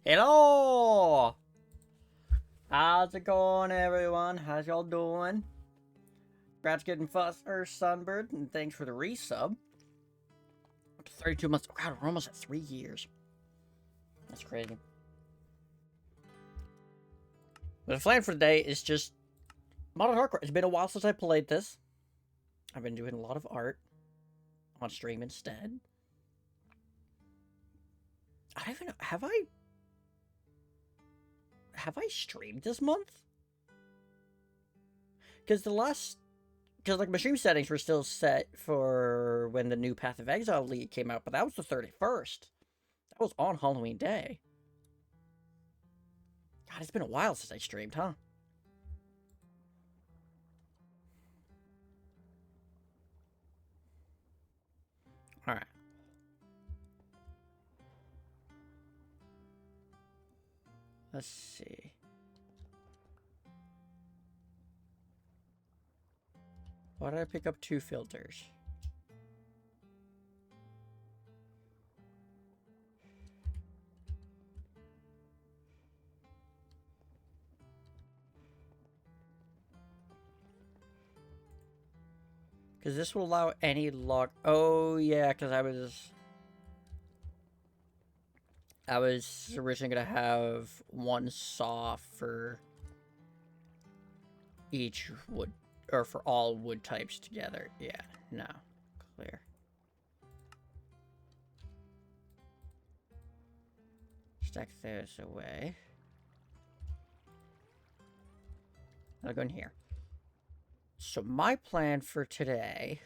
Hello! How's it going, everyone? How's y'all doing? Brad's getting fuss or sunbird, and thanks for the resub. 32 months. Oh god, we're almost at 3 years. That's crazy. But the plan for today is just Modern Hardcore. It's been a while since I played this. I've been doing a lot of art on stream instead. I don't even know. Have I streamed this month? Because like my stream settings were still set for when the new Path of Exile League came out, but that was the 31st. That was on Halloween Day. God, it's been a while since I streamed, huh? Alright. Let's see. Why did I pick up 2 filters? Because this will allow any log... Oh, yeah, because I was originally going to have one saw for each wood, or for all wood types together. Yeah, no. Clear. Stack those away. I'll go in here. So my plan for today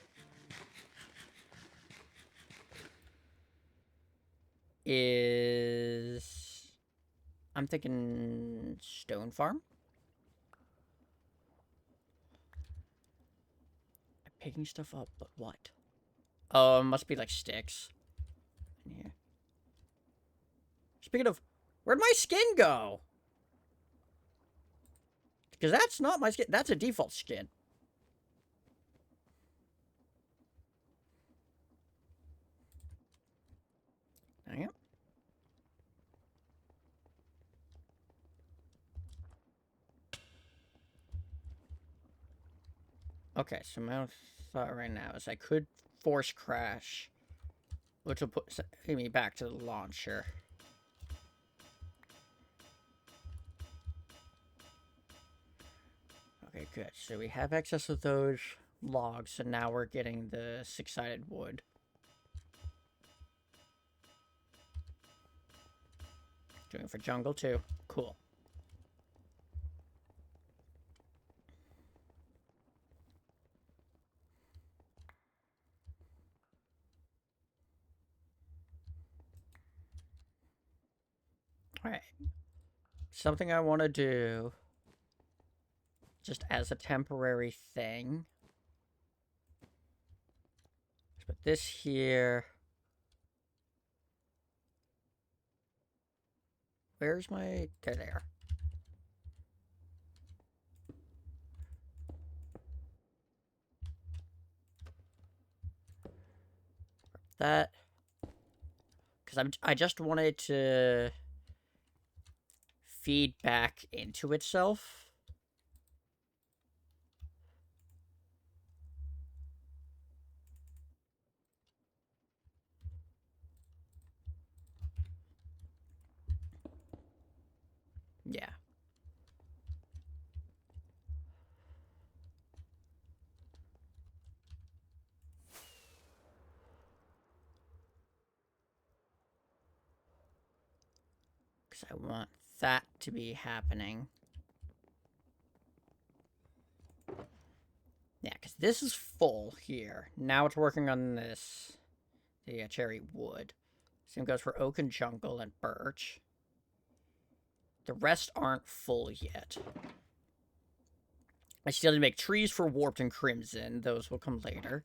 is... I'm thinking stone farm. I'm picking stuff up, but what? Oh, it must be like sticks. Yeah. Speaking of, where'd my skin go? Because that's not my skin. That's a default skin. Hang on. Okay, so my thought right now is I could force crash, which will put me back to the launcher. Okay, good. So we have excess of those logs, so now we're getting the 6-sided wood. Doing for jungle too. Cool. Alright. Something I want to do, just as a temporary thing. Let's put this here. Where's my... There. That... Because I just wanted to feed back into itself. Yeah. Because I want that to be happening. Yeah, because this is full here. Now it's working on this. The cherry wood. Same goes for oak and jungle and birch. The rest aren't full yet. I still need to make trees for warped and crimson. Those will come later.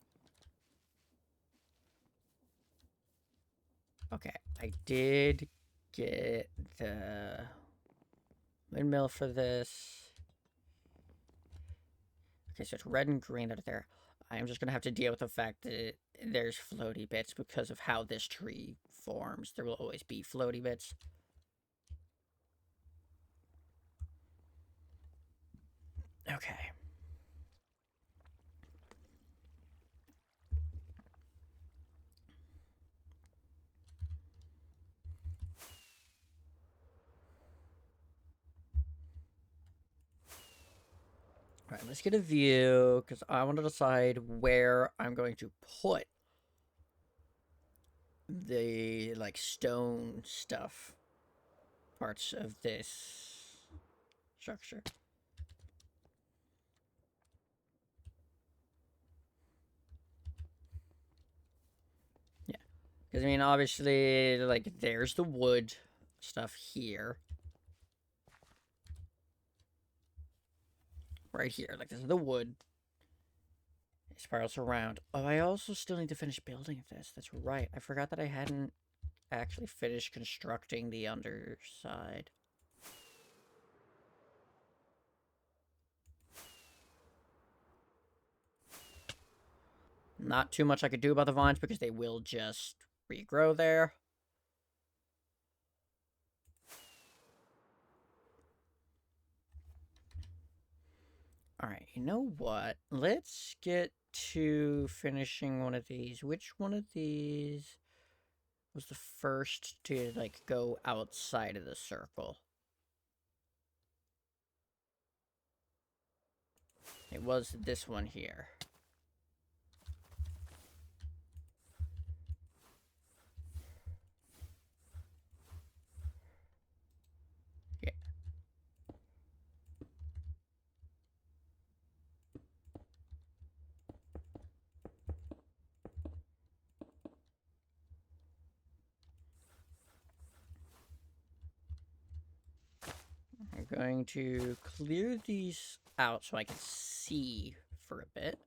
Okay, I did get the windmill for this. Okay, so it's red and green that are there. I'm just going to have to deal with the fact that there's floaty bits because of how this tree forms. There will always be floaty bits. Okay. All right, let's get a view, because I want to decide where I'm going to put the, like, stone stuff parts of this structure. Yeah, because, I mean, obviously, like, there's the wood stuff here. Right here, like, this is the wood. It spirals around. Oh, I also still need to finish building this. That's right. I forgot that I hadn't actually finished constructing the underside. Not too much I could do about the vines because they will just regrow there. Alright, you know what? Let's get to finishing one of these. Which one of these was the first to, like, go outside of the circle? It was this one here. Yeah. I'm going to clear these out so I can see for a bit.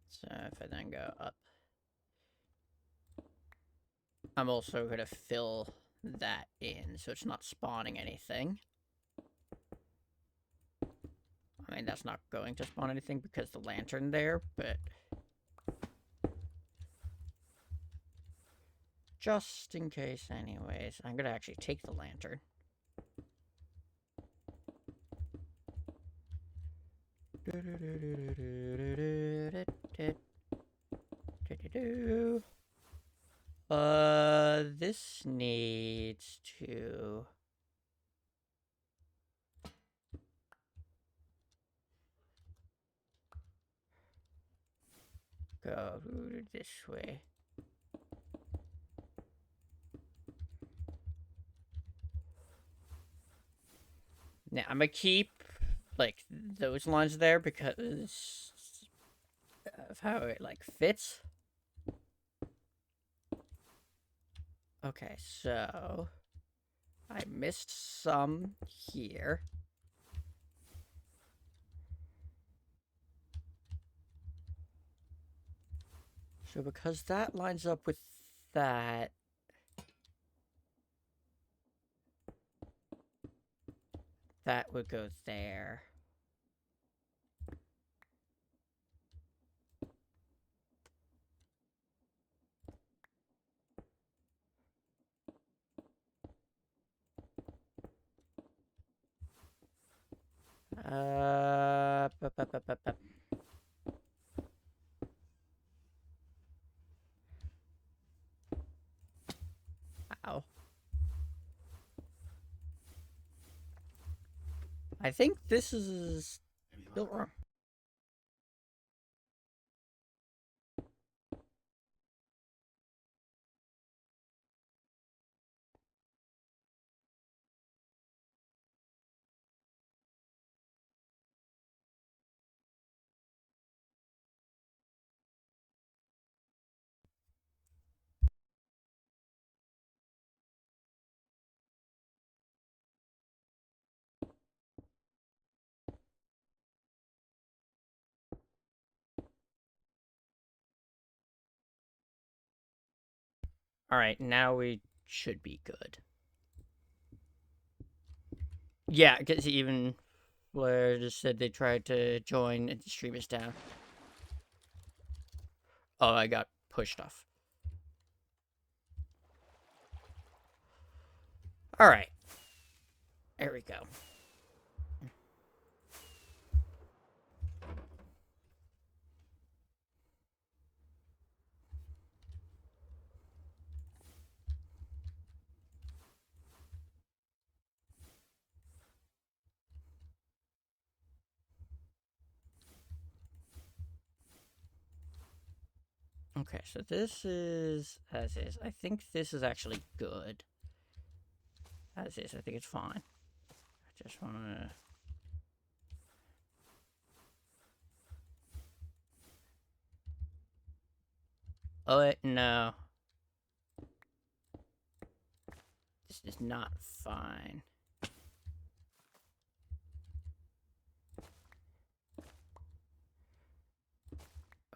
So if I then go up, I'm also going to fill that in so it's not spawning anything. I mean, that's not going to spawn anything because the lantern there, but just in case anyways, I'm going to actually take the lantern. This needs to go this way. Now, I'm gonna keep, like, those lines there because of how it, like, fits. Okay, so I missed some here. So because that lines up with that, that would go there. Bup. Ow. I think this is built wrong. Alright, now we should be good. Yeah, because even Blair just said they tried to join and the stream is down. Oh, I got pushed off. All right. There we go. Okay, so this is as is. I think this is actually good. As is, I think it's fine. I just want to... Oh, wait, no. This is not fine.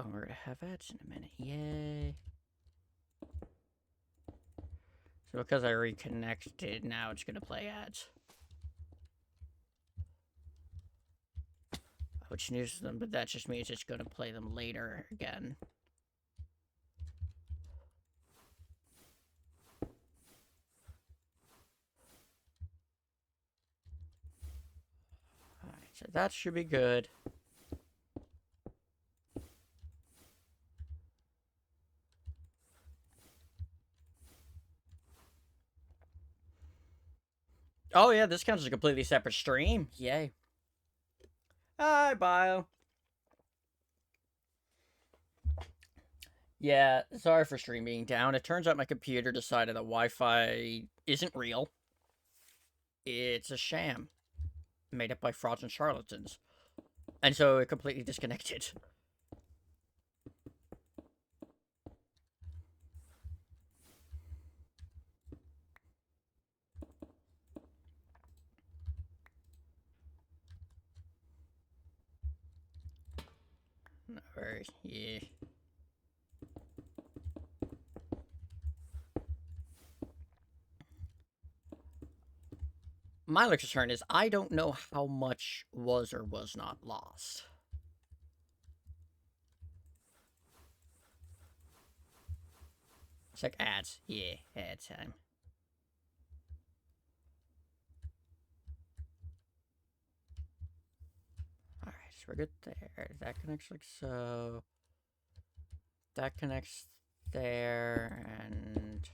Oh, we're gonna have ads in a minute. Yay. So because I reconnected, now it's gonna play ads. Which news them, but that just means it's gonna play them later again. Alright, so that should be good. Oh yeah, this counts as a completely separate stream. Yay. Hi, Bio. Yeah, sorry for stream being down. It turns out my computer decided that Wi-Fi isn't real. It's a sham. Made up by frauds and charlatans. And so it completely disconnected. No worries. Yeah. My concern is I don't know how much was or was not lost. It's like ads. Yeah, ad time. Alright, so we're good there. That connects like so. That connects there, and...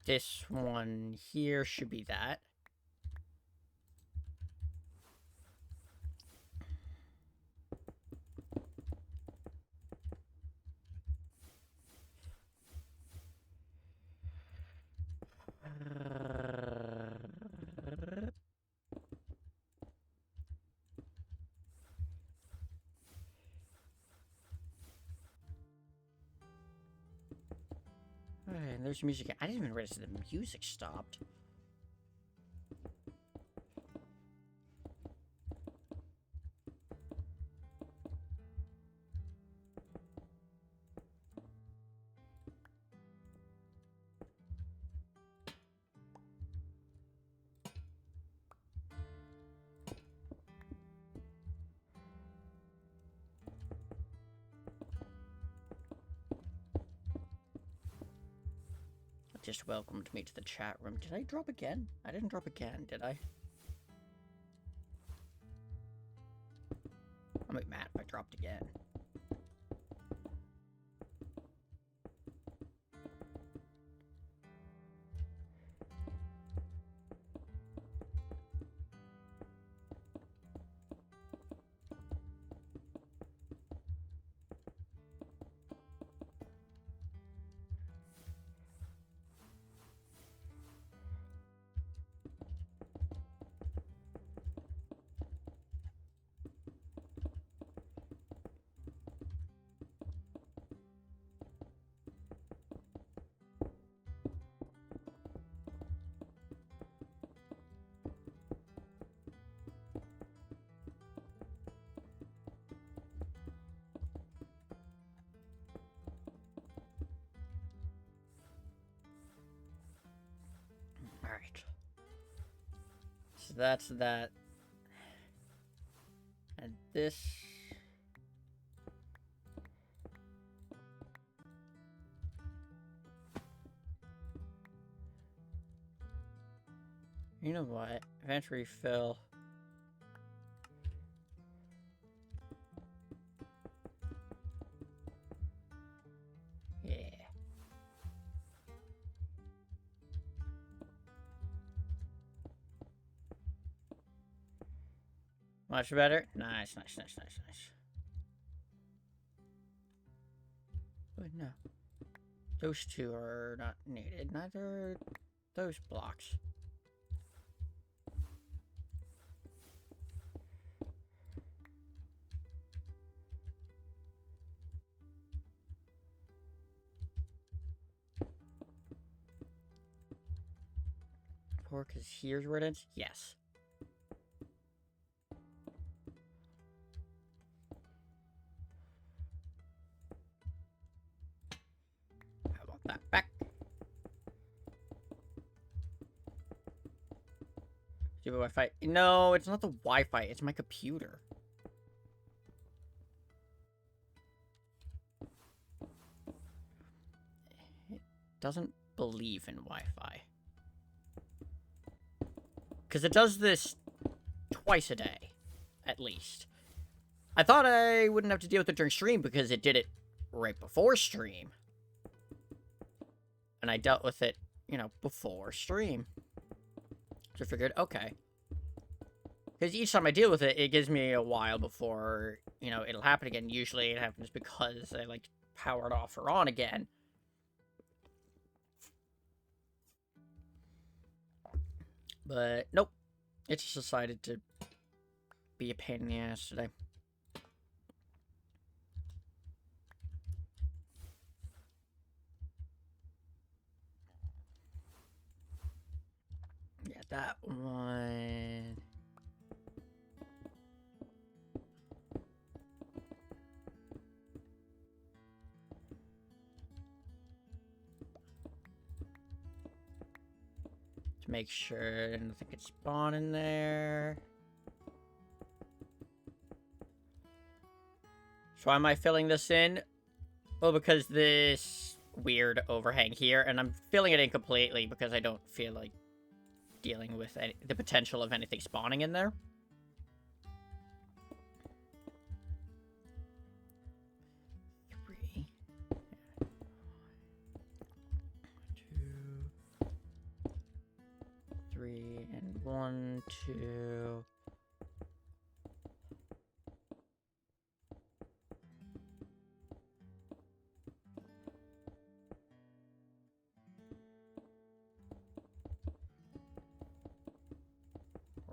this one here should be that. Alright, and there's music. I didn't even realize the music stopped. Just welcomed me to the chat room. Did I drop again? I didn't drop again, did I? I'm like mad if I dropped again. Alright. So that's that. And this... You know what? Advanced refill. Yeah. Much better. Nice, nice, nice, nice, nice. But no. Those two are not needed. Neither are those blocks. Pork is here's where it ends? Yes. I want that back. Stupid Wi-Fi. No, it's not the Wi-Fi. It's my computer. It doesn't believe in Wi-Fi. Because it does this twice a day, at least. I thought I wouldn't have to deal with it during stream because it did it right before stream. And I dealt with it, you know, before stream. So I figured, okay. Because each time I deal with it, it gives me a while before, you know, it'll happen again. Usually it happens because I, like, power it off or on again. But, nope. It just decided to be a pain in the ass today. Yeah, that one... To make sure nothing could spawn in there. So why am I filling this in? Well, because this weird overhang here, and I'm filling it in completely because I don't feel like dealing with the potential of anything spawning in there. Three, and 1, 2...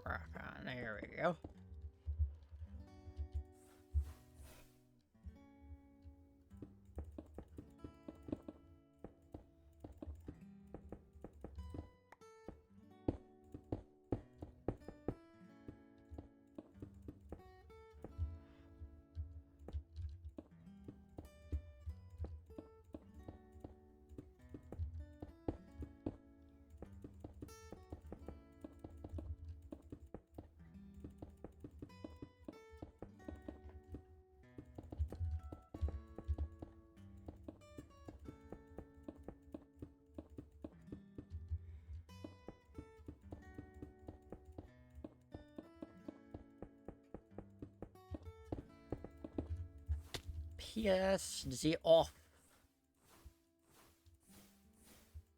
Rock on, there we go. PSD off.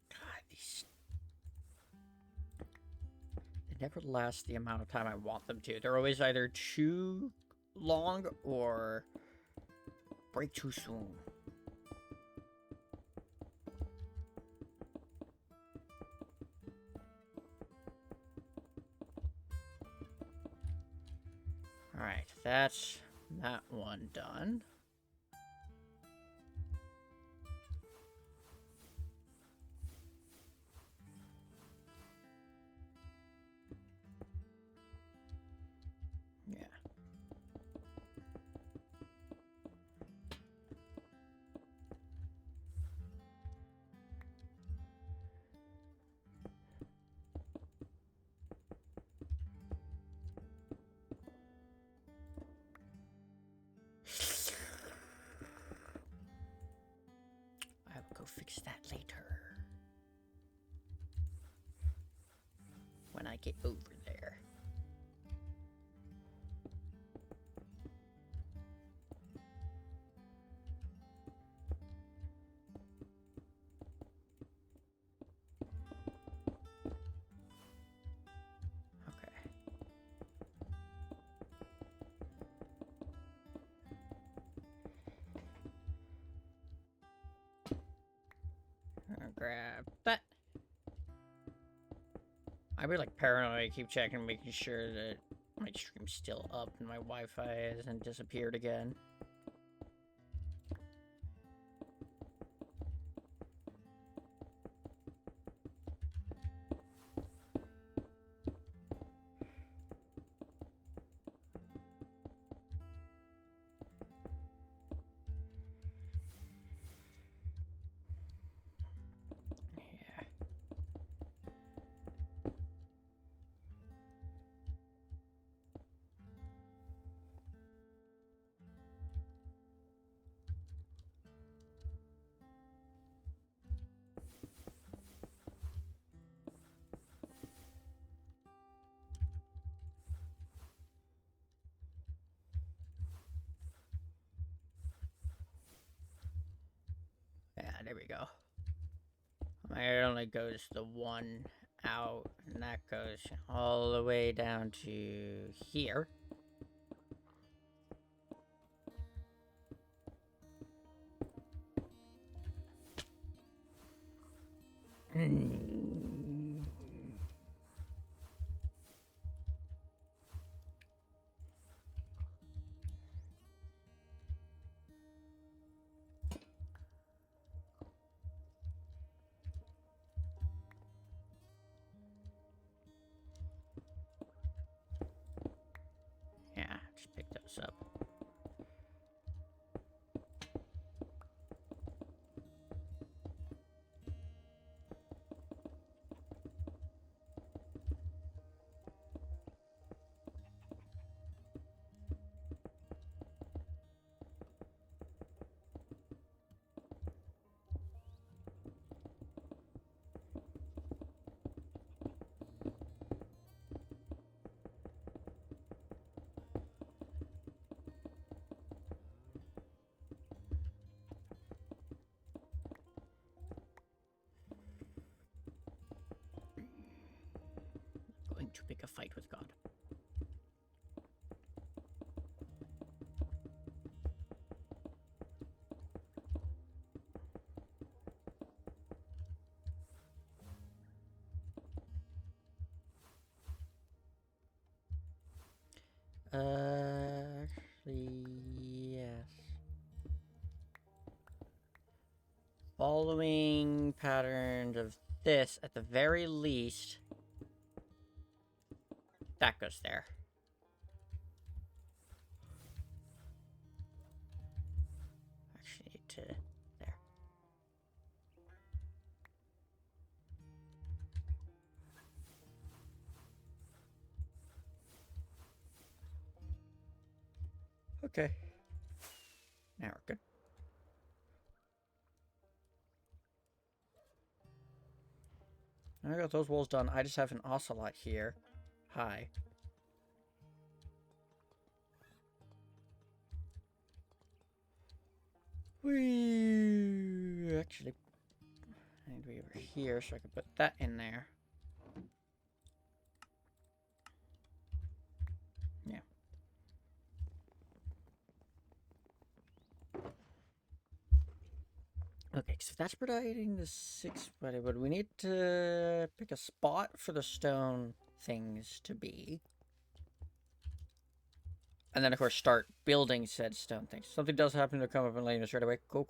God, these... They never last the amount of time I want them to. They're always either too long or break too soon. Alright, that's that one done. Yeah. I will go fix that later. when I get over there. Grab that. I'd be like paranoid, keep checking, making sure that my stream's still up and my Wi-Fi hasn't disappeared again. Yeah, there we go. It only goes the one out, and that goes all the way down to here. Yeah, just pick those up. Going to pick a fight with God. Actually, yes. Following patterns of this, at the very least, that goes there. Actually, to there. Okay. Now we're good. I got those walls done. I just have an ocelot here. Hi. We actually I need to be over here so I can put that in there. Yeah. Okay, so if that's providing the 6, but we need to pick a spot for the stone things to be. And then, of course, start building said stone things. Something does happen to come up and letting us right away. Cool.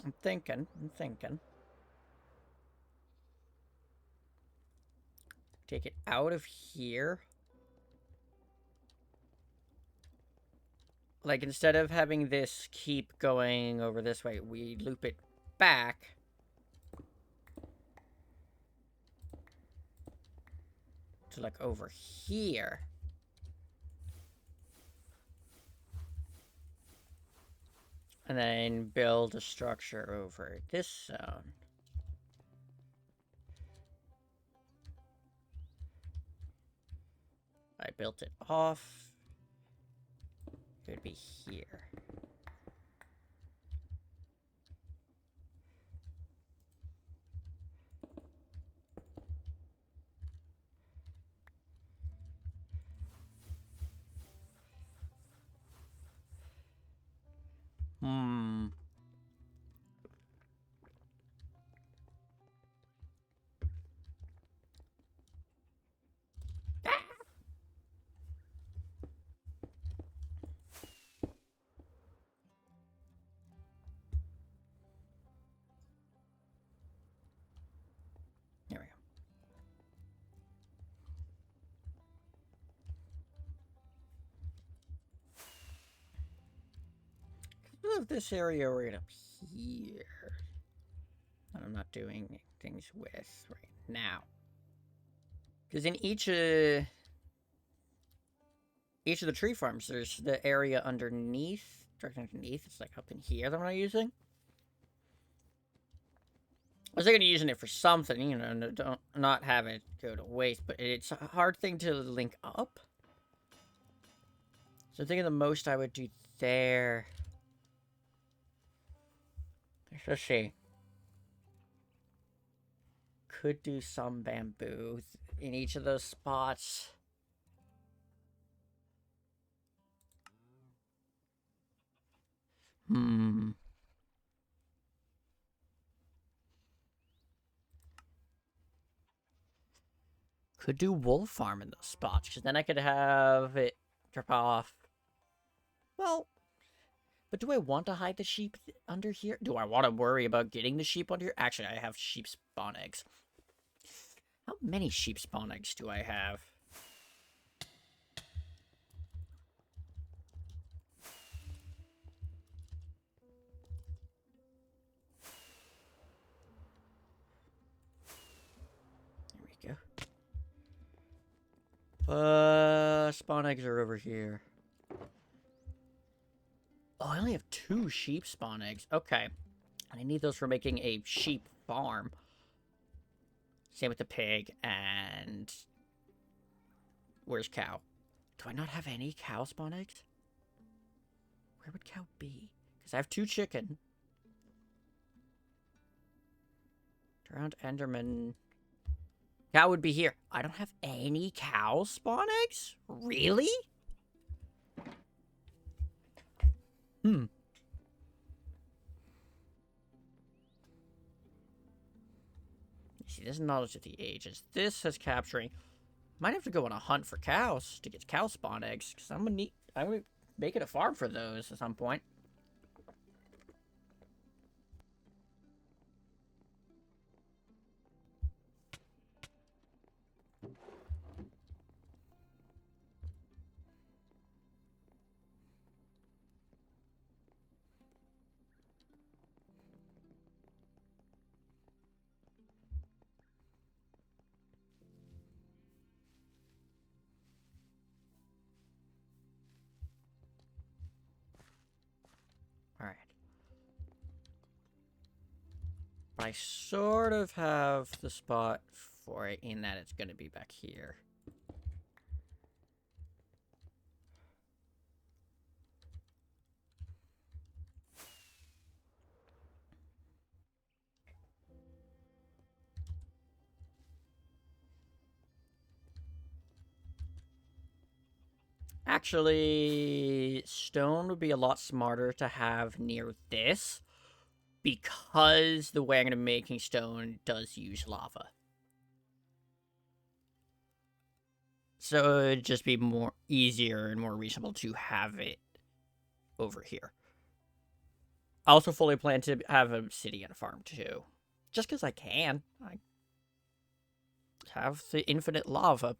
I'm thinking. Take it out of here. Like, instead of having this keep going over this way, we loop it back. To like over here. And then build a structure over this zone. I built it off. It would be here. There we go. Move this area right up here. That I'm not doing things with right now. Because in each of the tree farms, there's the area underneath. Directly underneath. It's like up in here that I'm not using. I was thinking of using it for something, you know, don't not have it go to waste, but it's a hard thing to link up. So I'm thinking the most I would do there. Let's see. Could do some bamboo in each of those spots. Could do wool farm in those spots, because then I could have it drop off. Well, but do I want to hide the sheep under here? Do I want to worry about getting the sheep under here? Actually, I have sheep spawn eggs. How many sheep spawn eggs do I have? There we go. Spawn eggs are over here. Oh, I only have 2 sheep spawn eggs. Okay. I need those for making a sheep farm. Same with the pig and... Where's cow? Do I not have any cow spawn eggs? Where would cow be? Because I have 2 chicken. Drowned Enderman. Cow would be here. I don't have any cow spawn eggs? Really? See, this is knowledge of the ages. This is capturing. Might have to go on a hunt for cows to get cow spawn eggs. Because I'm gonna make it a farm for those at some point. Alright. I sort of have the spot for it in that it's going to be back here. Actually, stone would be a lot smarter to have near this, because the way I'm going to be making stone does use lava. So it'd just be more easier and more reasonable to have it over here. I also fully plan to have a city and a farm too. Just because I can. I have the infinite lava.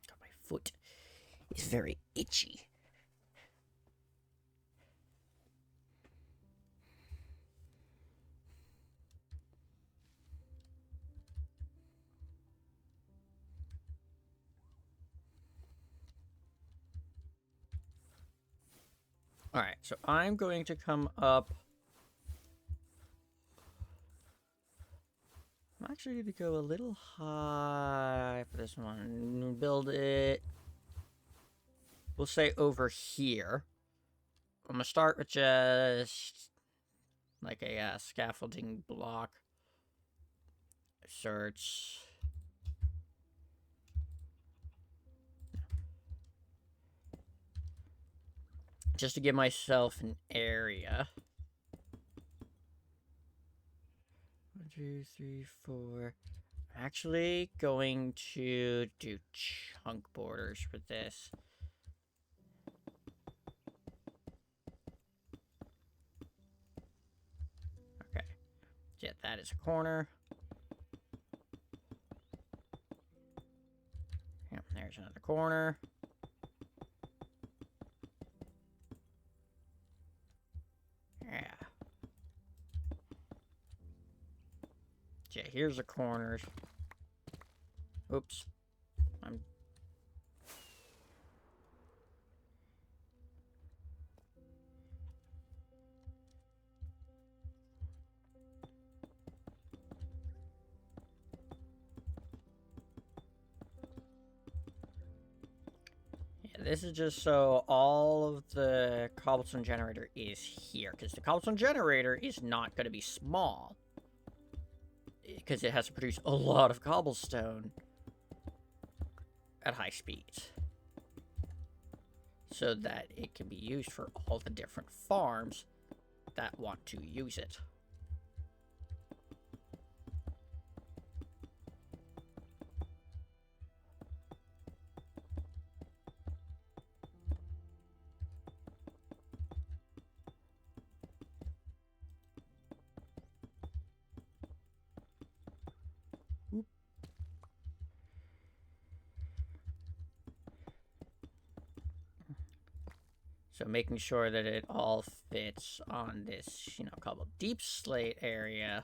Got my foot is very itchy. Alright, so I'm going to come up. I'm actually going to go a little high for this one. Build it. We'll say over here. I'm going to start with just like a scaffolding block. Search. Just to give myself an area. 1, 2, 3, 4. I'm actually going to do chunk borders for this. Okay. Yeah, that is a corner. Yep, there's another corner. Yeah. Yeah, here's the corners. Oops. This is just so all of the cobblestone generator is here, because the cobblestone generator is not going to be small, because it has to produce a lot of cobblestone at high speeds, so that it can be used for all the different farms that want to use it. So making sure that it all fits on this, cobble deep slate area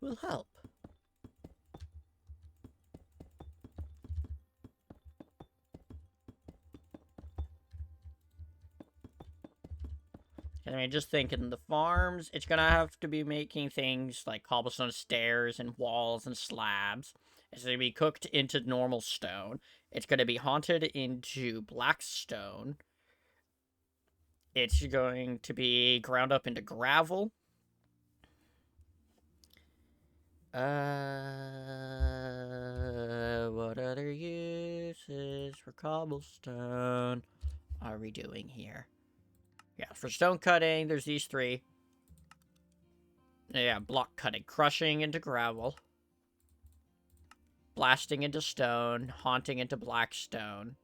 will help. I mean, just thinking the farms, it's gonna have to be making things like cobblestone stairs and walls and slabs. It's gonna be cooked into normal stone. It's gonna be haunted into black stone. It's going to be ground up into gravel. What other uses for cobblestone are we doing here? Yeah, for stone cutting, there's these three. Yeah, block cutting. Crushing into gravel. Blasting into stone. Haunting into black stone.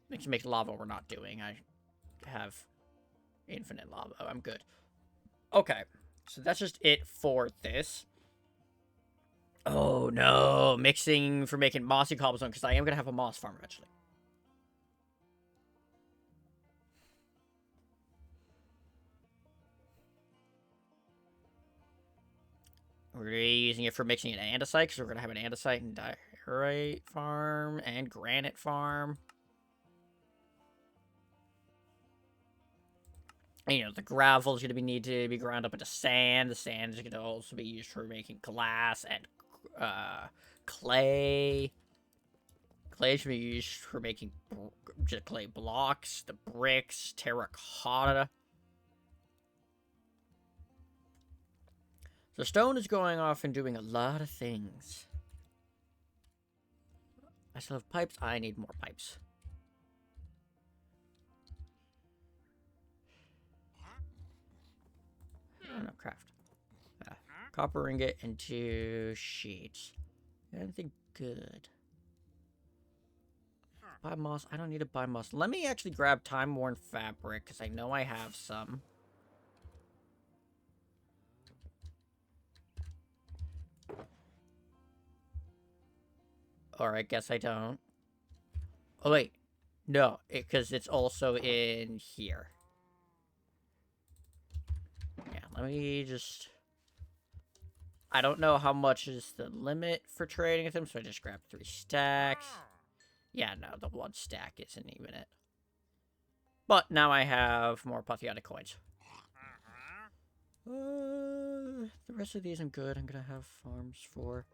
Make lava we're not doing. I have infinite lava. I'm good. Okay, so that's just it for this. Oh no, mixing for making mossy cobblestone, because I am going to have a moss farm eventually. We're using it for mixing an andesite, because we're going to have an andesite and diorite farm and granite farm. And, the gravel is going to need to be ground up into sand. The sand is going to also be used for making glass and clay. Clay should be used for making just clay blocks, the bricks, terracotta. So stone is going off and doing a lot of things. I still have pipes. I need more pipes. Oh, no, craft. Copper ingot into sheets. Anything good? Buy moss. I don't need to buy moss. Let me actually grab time-worn fabric, because I know I have some. Or I guess I don't. Oh, wait. No, because it's also in here. Yeah, let me just... I don't know how much is the limit for trading with him, so I just grabbed 3 stacks. Yeah, no, the 1 stack isn't even it. But now I have more patriotic coins. The rest of these I'm good. I'm gonna have farms for...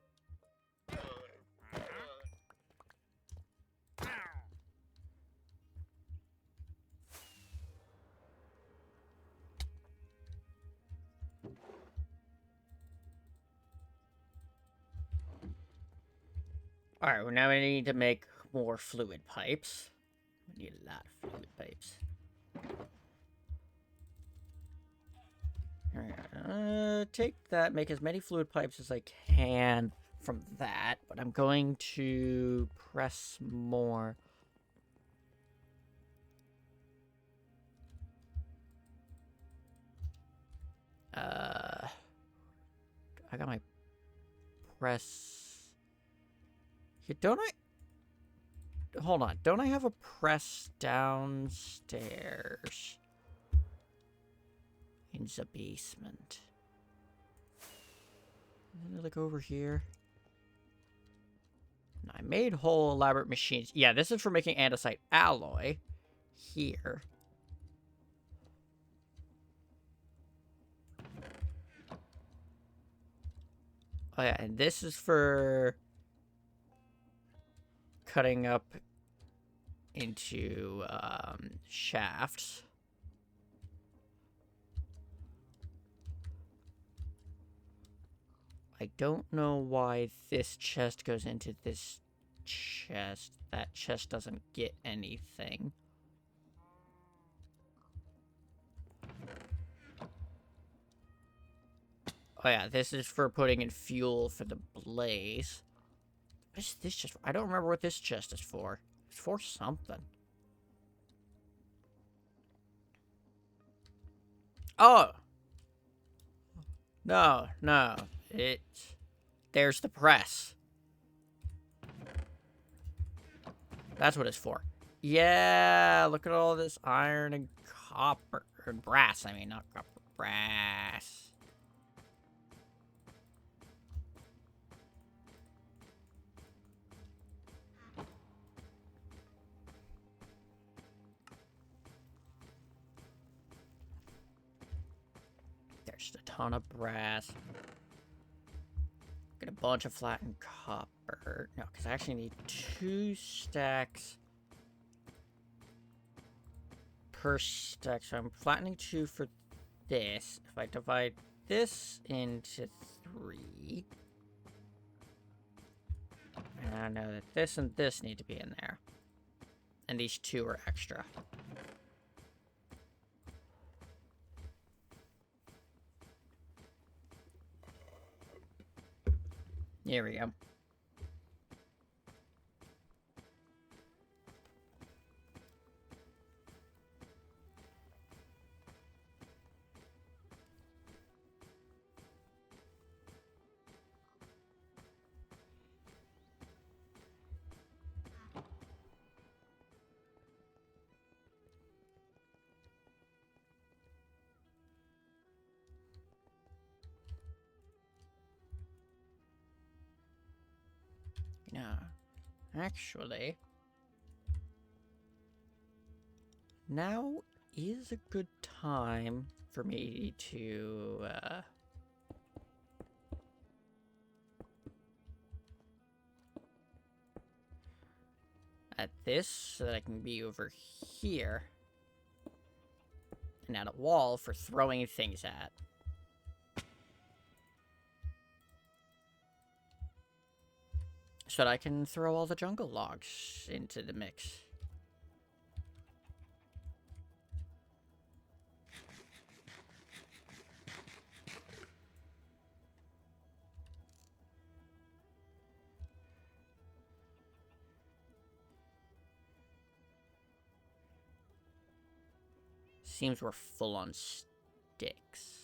Alright, well now I need to make more fluid pipes. I need a lot of fluid pipes. Alright, take that, make as many fluid pipes as I can from that, but I'm going to press more. I got my press... Here, don't I... Hold on, don't I have a press downstairs? In the basement. Look over here. I made whole elaborate machines. Yeah, this is for making andesite alloy. Here. Oh yeah, and this is for cutting up into shafts. I don't know why this chest goes into this chest. That chest doesn't get anything. Oh yeah, this is for putting in fuel for the blaze. What is this chest for? I don't remember what this chest is for. It's for something. Oh! No, no. There's the press. That's what it's for. Yeah, look at all this iron and copper. Or brass, I mean, not copper. Brass. There's a ton of brass. Get a bunch of flattened copper. No, because I actually need 2 stacks per stack. So I'm flattening 2 for this. If I divide this into 3, and I know that this and this need to be in there. And these 2 are extra. Here we go. No, actually, now is a good time for me to, at this, so that I can be over here, and add a wall for throwing things at. So that I can throw all the jungle logs into the mix. Seems we're full on sticks.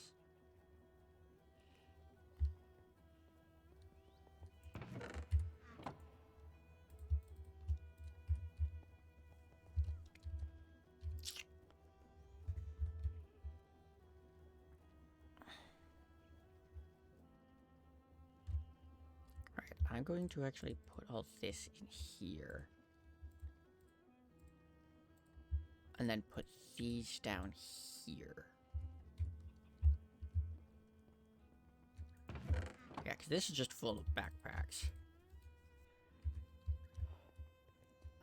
I'm going to actually put all this in here. And then put these down here. Yeah, because this is just full of backpacks.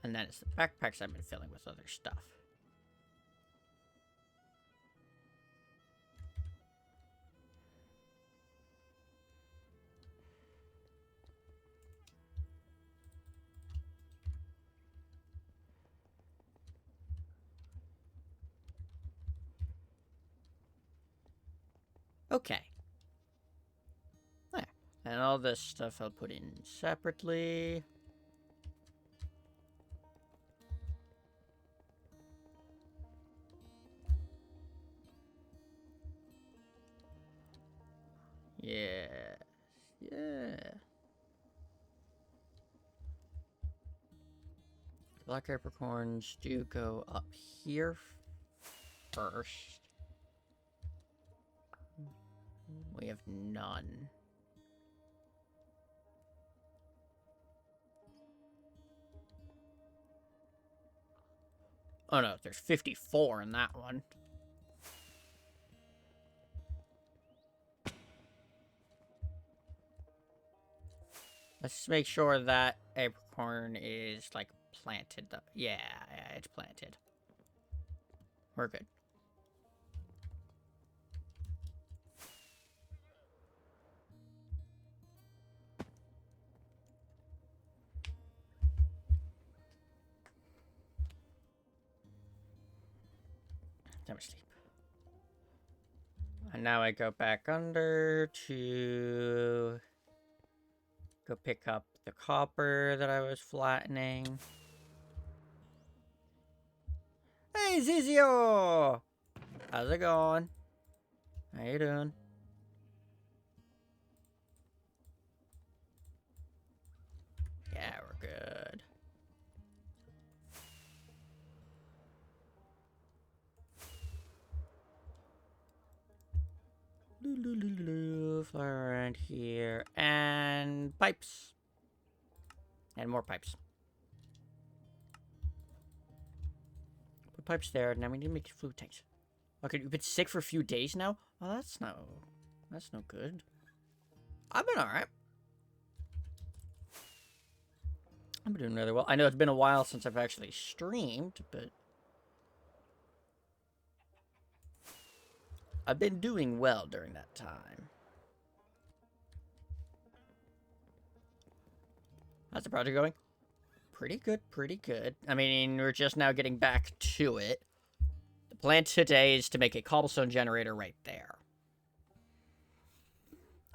And then it's the backpacks I've been filling with other stuff. Okay. There. And all this stuff I'll put in separately. Yeah. Yeah. Black apricorns do go up here first. We have none. Oh no, there's 54 in that one. Let's make sure that apricorn is, like, planted. Yeah, it's planted. We're good. Never sleep. And now I go back under to go pick up the copper that I was flattening. Hey, Zizio! How's it going? How you doing? Yeah, we're good. Flower around here. And pipes. And more pipes. Put pipes there. Now we need to make food tanks. Okay, you've been sick for a few days now? Well, that's no good. I've been alright. I've been doing really well. I know it's been a while since I've actually streamed, but I've been doing well during that time. How's the project going? Pretty good, pretty good. I mean, we're just now getting back to it. The plan today is to make a cobblestone generator right there.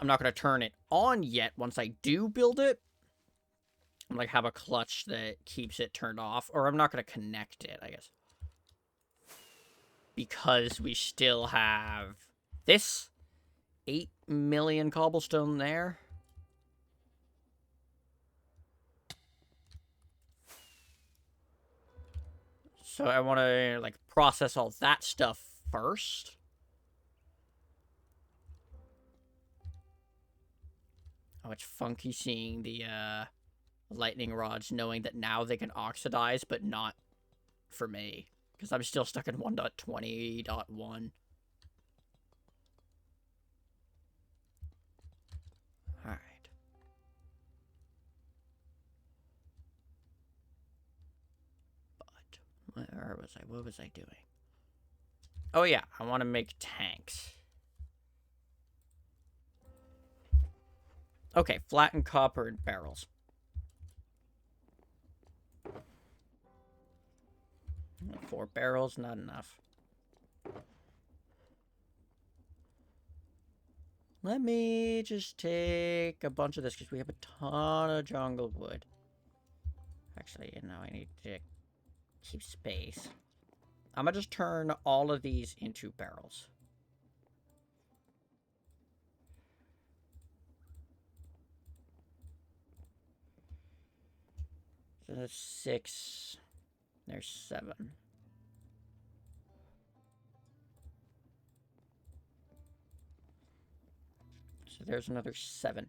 I'm not going to turn it on yet. Once I do build it, I'm like have a clutch that keeps it turned off. Or I'm not going to connect it, I guess. Because we still have this 8 million cobblestone there. So I want to, like, process all that stuff first. Oh, it's funky seeing the, lightning rods, knowing that now they can oxidize, but not for me. Because I'm still stuck in 1.20.1. Alright. Where was I? What was I doing? Oh yeah, I want to make tanks. Okay, flattened copper and barrels. Four barrels, not enough. Let me just take a bunch of this because we have a ton of jungle wood. Actually, you know, I need to keep space. I'm gonna just turn all of these into barrels. So that's 6. There's 7. So there's another 7.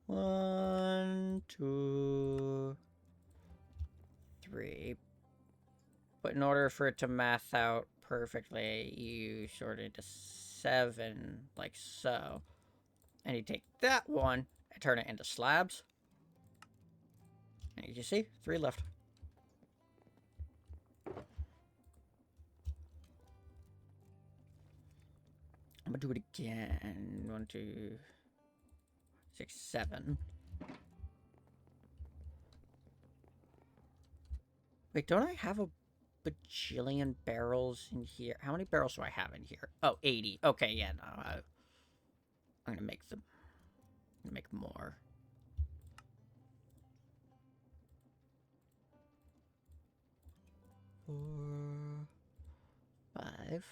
1, 2, 3. But in order for it to math out perfectly, you sort it into 7, like so. And you take that one and turn it into slabs. And you see, 3 left. I'm gonna do it again. 1, 2, 6, 7. Wait, don't I have a bajillion barrels in here? How many barrels do I have in here? Oh, 80. Okay, yeah, no. I'm gonna make them. I'm gonna make more. 4, 5.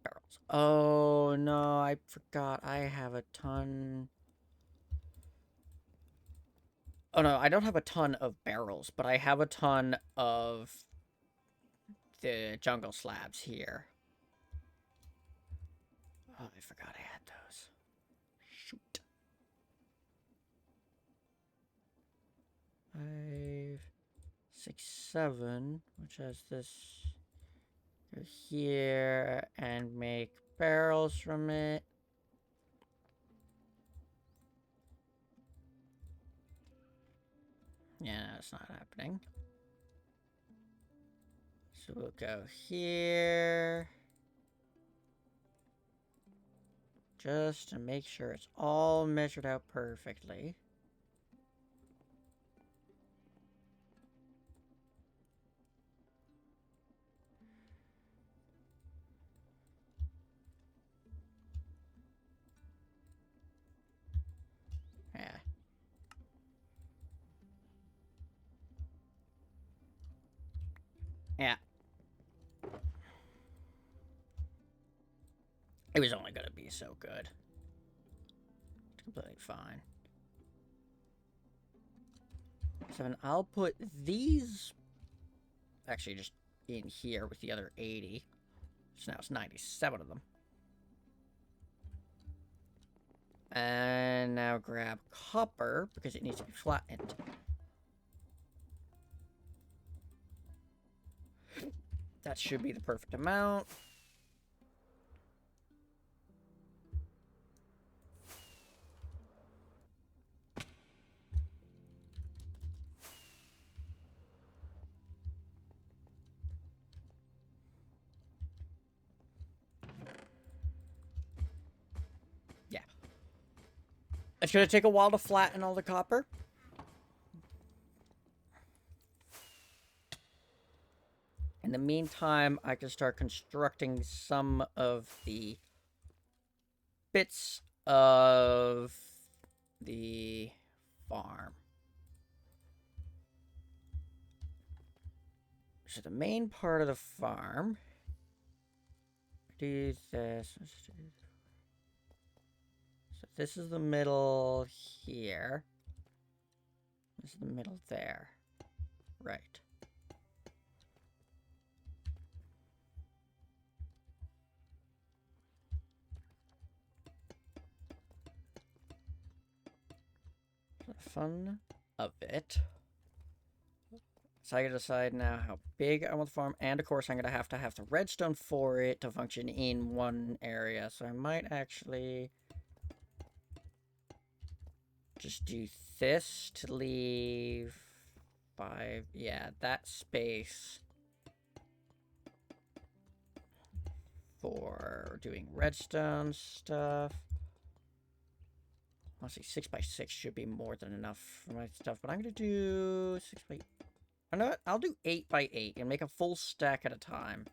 Barrels. Oh, no, I forgot. I have a ton. Oh, no, I don't have a ton of barrels, but I have a ton of the jungle slabs here. Oh, I forgot I had those. Shoot. 5, 6, 7, which has this go here and make barrels from it. Yeah, no, it's not happening. So we'll go here. Just to make sure it's all measured out perfectly. Yeah. Yeah. It was only gonna be so good. It's completely fine. 7. I'll put these actually just in here with the other 80. So now it's 97 of them. And now grab copper because it needs to be flattened. That should be the perfect amount. Yeah. It's going to take a while to flatten all the copper. In the meantime, I can start constructing some of the bits of the farm. So the main part of the farm, do this. So this is the middle here. This is the middle there. Right. So the fun of it. So I gotta decide now how big I want the farm, and of course I'm gonna have the redstone for it to function in one area. So I might actually just do this to leave 5, yeah, that space for doing redstone stuff. Honestly, 6x6 should be more than enough for my stuff, but I'm gonna do 6x. I know what? I'll do 8x8 and make a full stack at a time.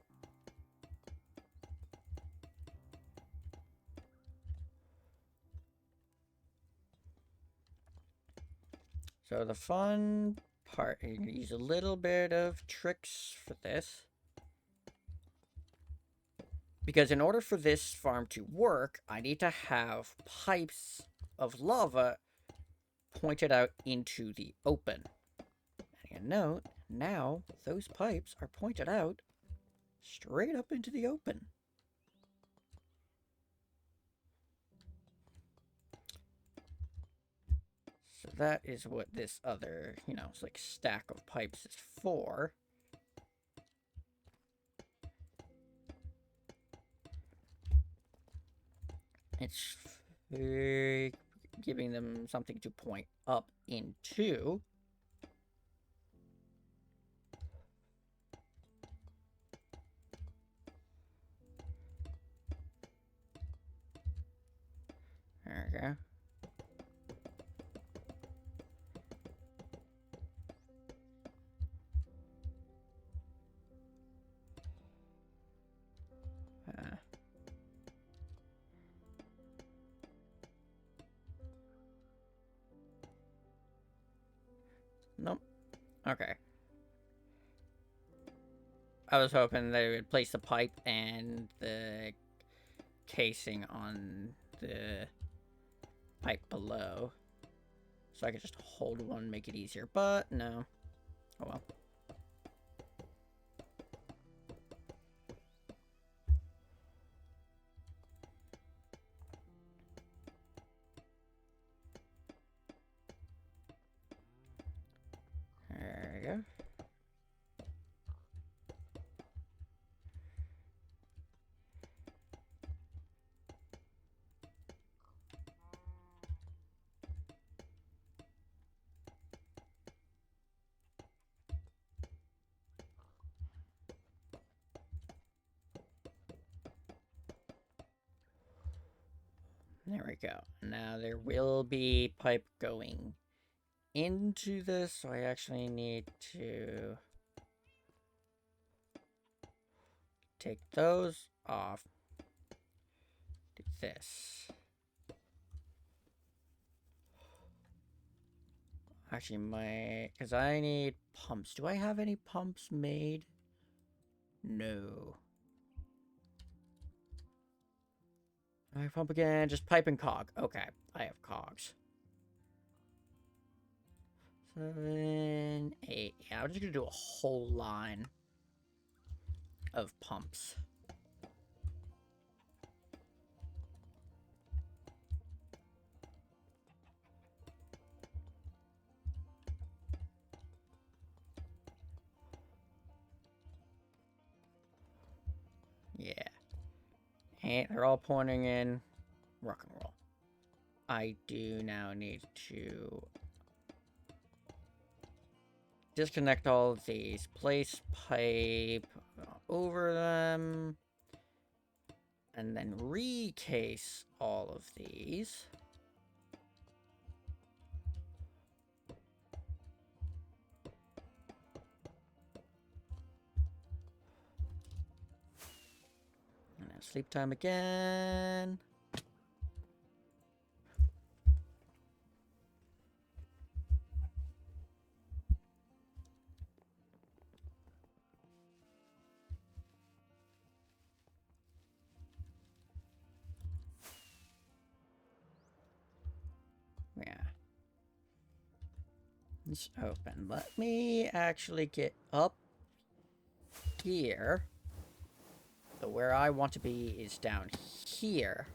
So the fun part, you're gonna use a little bit of tricks for this. Because in order for this farm to work, I need to have pipes of lava pointed out into the open. And you note, now those pipes are pointed out Straight up into the open. So that is what this other, it's like stack of pipes is for. It's giving them something to point up into. There we go. Nope. Okay. I was hoping they would place the pipe and the casing on the pipe below, so I could just hold one, make it easier, but no. Oh well. There we go. There we go. Now there will be pipe going into this, so I actually need to take those off. Do this. Actually, because I need pumps. Do I have any pumps made? No. I pump again, just pipe and cog. Okay, I have cogs. 7, 8. Yeah, I'm just gonna do a whole line of pumps. Yeah. And they're all pointing in rock and roll. I do now need to disconnect all of these, place pipe over them, and then recase all of these. And now sleep time again. Yeah. It's open. Let me actually get up here. So where I want to be is down here.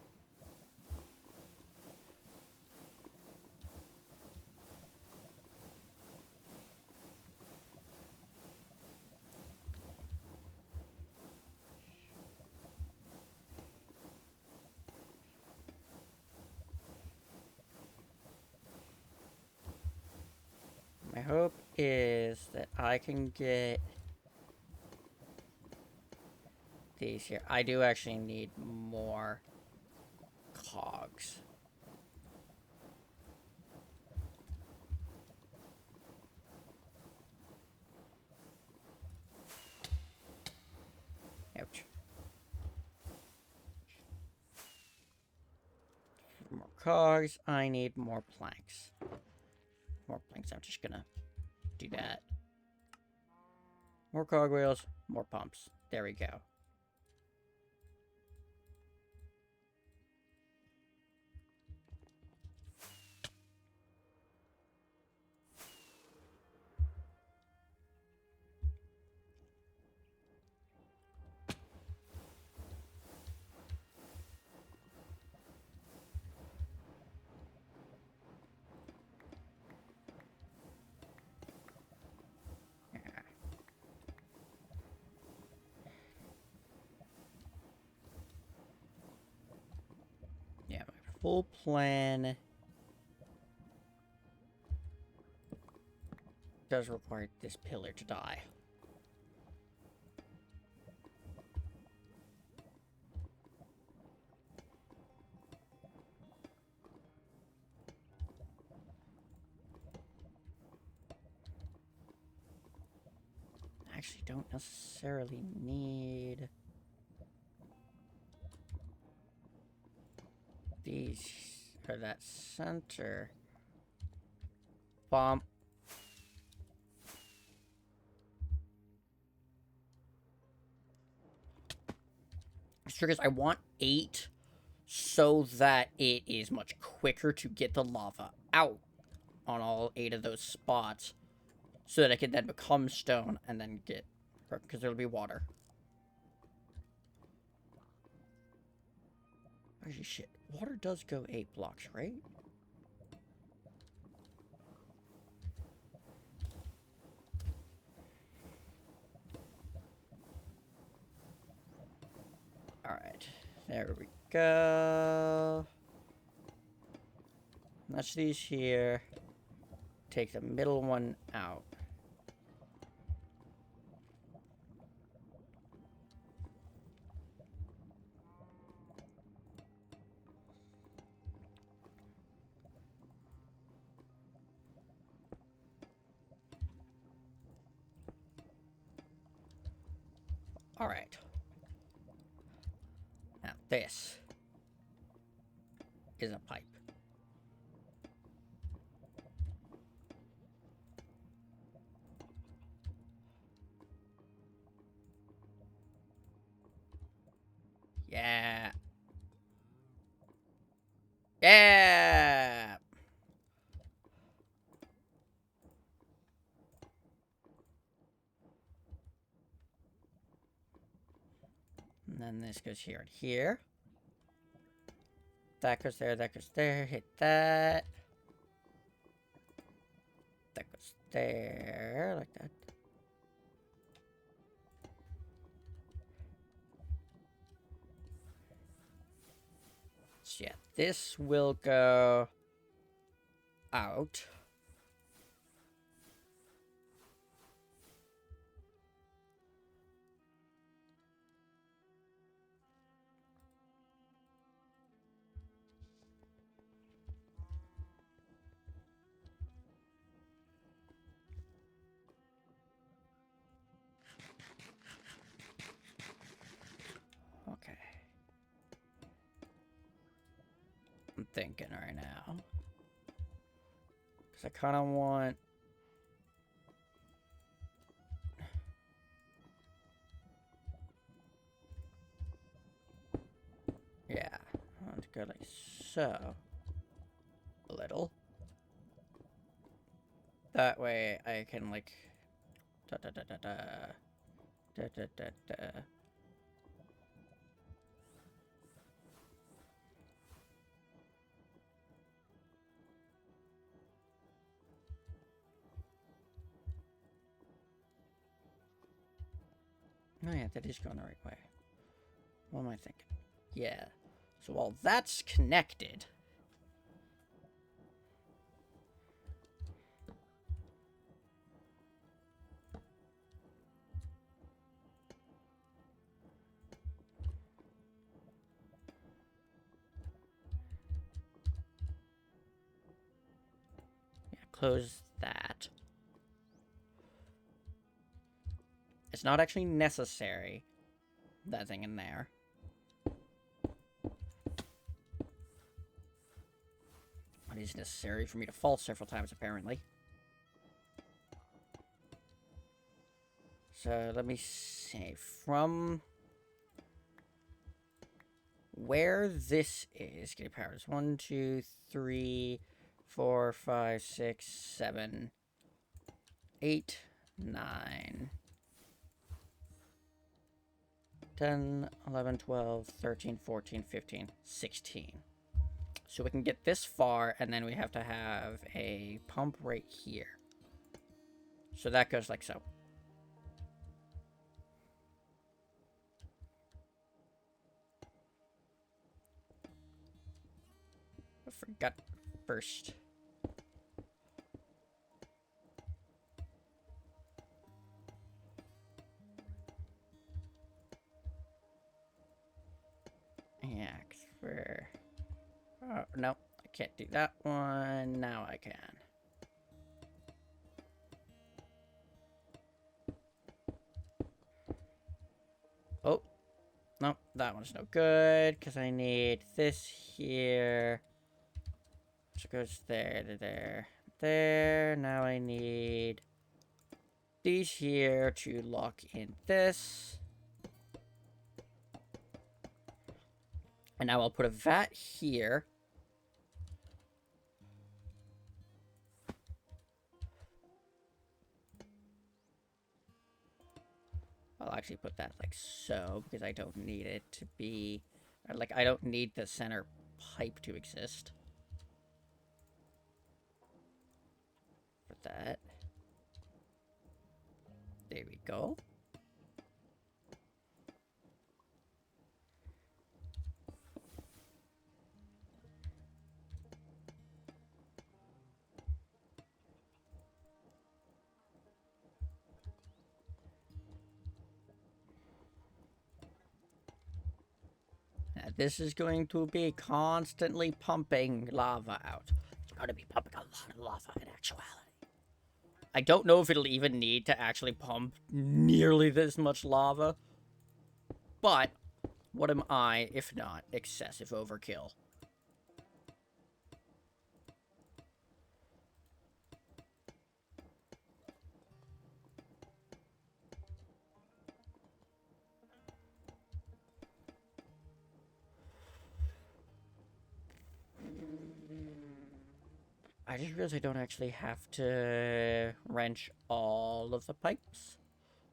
My hope is that I can get these here. I do actually need more cogs. Ouch. More cogs. I need more planks. More planks. I'm just gonna do that. More cogwheels. More pumps. There we go. whole plan does require this pillar to die. Actually, don't necessarily need these or that center bomb. Triggers, I want 8 so that it is much quicker to get the lava out on all 8 of those spots, so that it can then become stone and then get, because there'll be water. Actually, shit. Water does go 8 blocks, right? Alright. There we go. Let's these here. Take the middle one out. Alright. Now this is a pipe. Yeah. Yeah. And then this goes here and here. That goes there, that goes there. Hit that. That goes there, like that. So yeah, this will go out. Okay. I'm thinking right now. Because I kind of want... Yeah. I want to go like so. A little. That way I can like... Da da da da da. Da da da da. Oh yeah, that is going the right way. What am I thinking? Yeah. So while that's connected... Yeah, close that. It's not actually necessary, that thing in there. It is necessary for me to fall several times, apparently. So, let me see. From where this is getting power is 1, 2, 3, 4, 5, 6, 7, 8, 9, 10, 11, 12, 13, 14, 15, 16. So we can get this far, and then we have to have a pump right here. So that goes like so. forgot first. Yeah, for... Oh, no, I can't do that one. Now I can. Oh, no, that one's no good, because I need this here. So it goes there to there. There, now I need these here to lock in this. And now I'll put a vat here. I'll actually put that like so, because I don't need it to be... Like, I don't need the center pipe to exist. For that. There we go. Now, this is going to be constantly pumping lava out. It's going to be pumping a lot of lava in actuality. I don't know if it'll even need to actually pump nearly this much lava. But, what am I, if not excessive overkill? I just realized I don't actually have to wrench all of the pipes.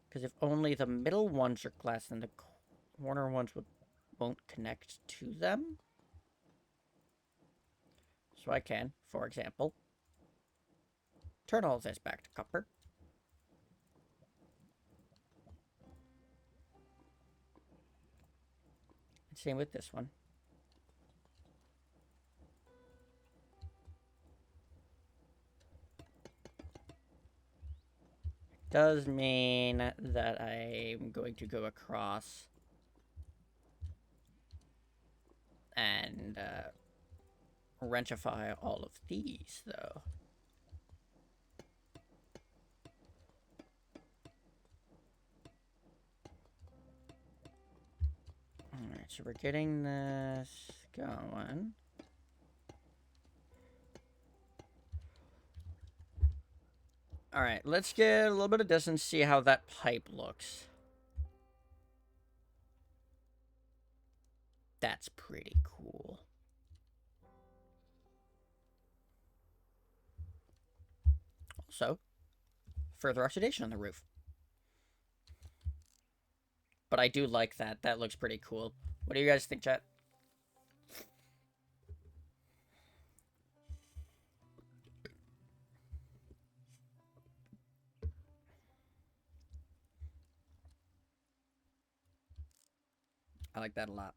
Because if only the middle ones are glass, then the corner ones won't connect to them. So I can, for example, turn all this back to copper. And same with this one. Does mean that I'm going to go across and wrenchify all of these, though. Alright, so we're getting this going. Alright, let's get a little bit of distance, see how that pipe looks. That's pretty cool. Also, further oxidation on the roof. But I do like that. That looks pretty cool. What do you guys think, chat? I like that a lot.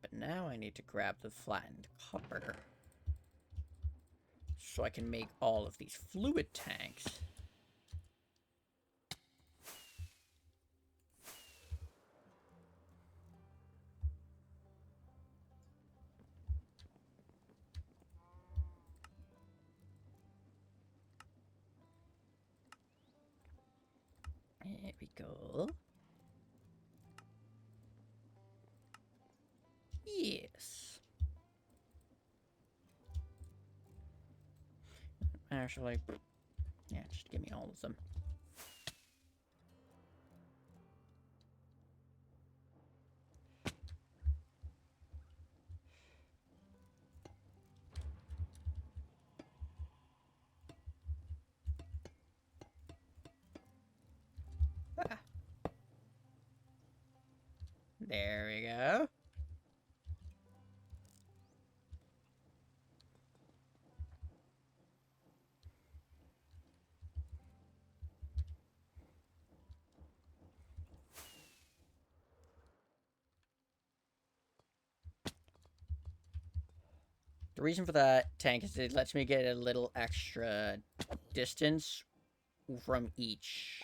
But now I need to grab the flattened copper so I can make all of these fluid tanks. There we go. Yes. Actually, yeah, just give me all of them. Ah. There we go. The reason for that tank is it lets me get a little extra distance from each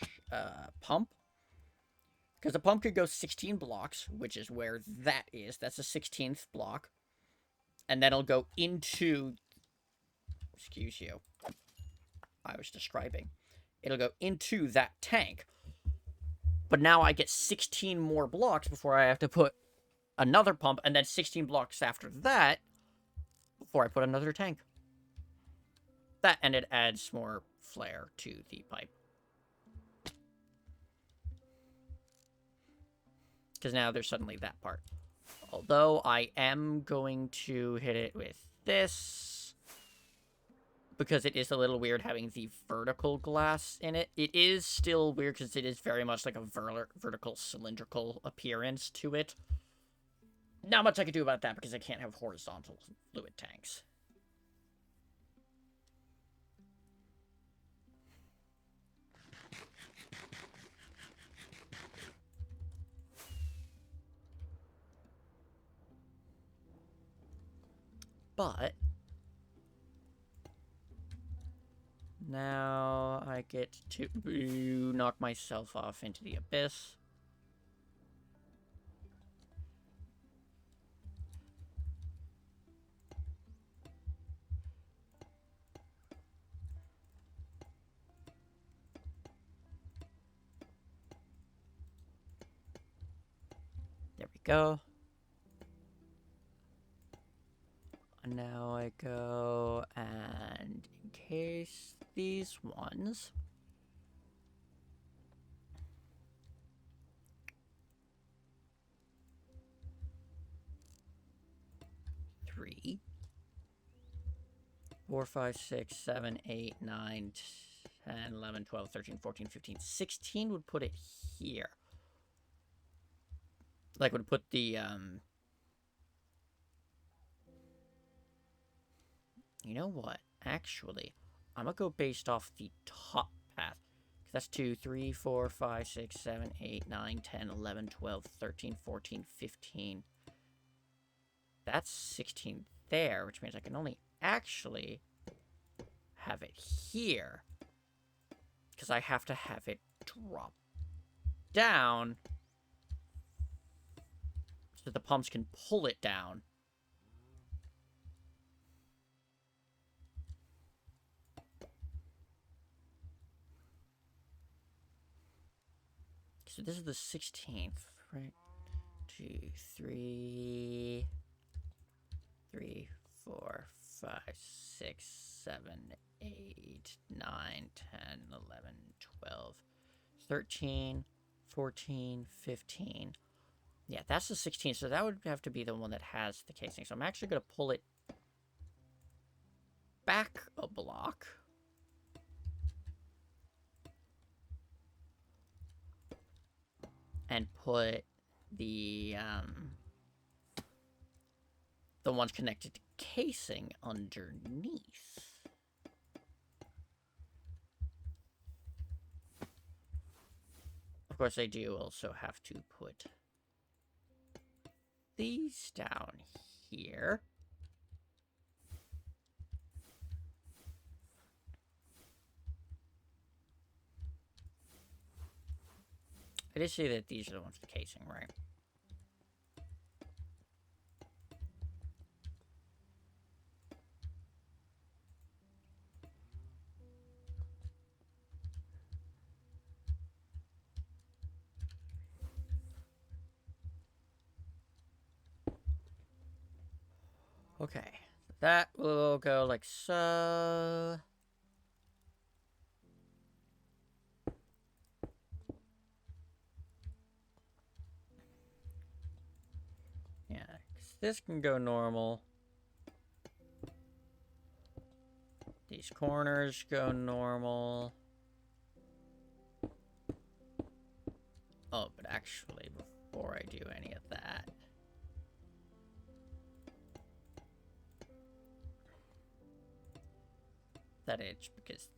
pump. Because the pump could go 16 blocks, which is where that is. That's the 16th block. And then it'll go into... Excuse you. I was describing. It'll go into that tank. But now I get 16 more blocks before I have to put another pump, and then 16 blocks after that before I put another tank. That, and it adds more flair to the pipe. Because now there's suddenly that part. Although I am going to hit it with this, because it is a little weird having the vertical glass in it. It is still weird because it is very much like a vertical cylindrical appearance to it. Not much I can do about that because I can't have horizontal fluid tanks. But now I get to knock myself off into the abyss. There we go. And now I go and encase these ones. Three. 4, 5, 6, 7, 8, 9, 10, 11, 12, 13, 14, 15, 16 would put it here. Like, would put the, You know what? Actually, I'm gonna go based off the top path. That's 2, 3, 4, 5, 6, 7, 8, 9, 10, 11, 12, 13, 14, 15. That's 16 there, which means I can only actually have it here. Because I have to have it drop down so the pumps can pull it down. So this is the 16th, right? 2, 3, 3, 4, 5, 6, 7, 8, 9, 10, 11, 12, 13, 14, 15. Yeah, that's the 16th, so that would have to be the one that has the casing. So I'm actually going to pull it back a block. And put the ones connected to casing underneath. Of course, I do also have to put these down here. I did say that these are the ones with the casing, right? Okay, that will go like so. Yeah, 'cause this can go normal. These corners go normal. Oh, but actually, before I do any of that, that edge, because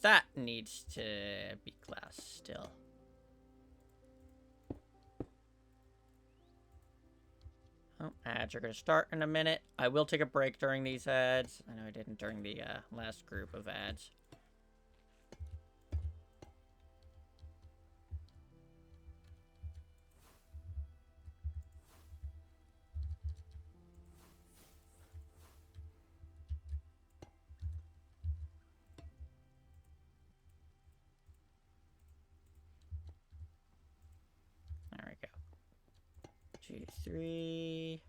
that needs to be glass still. Oh. Ads are going to start in a minute. I will take a break during these ads. I know I didn't during the last group of ads. There we go. 2, 3,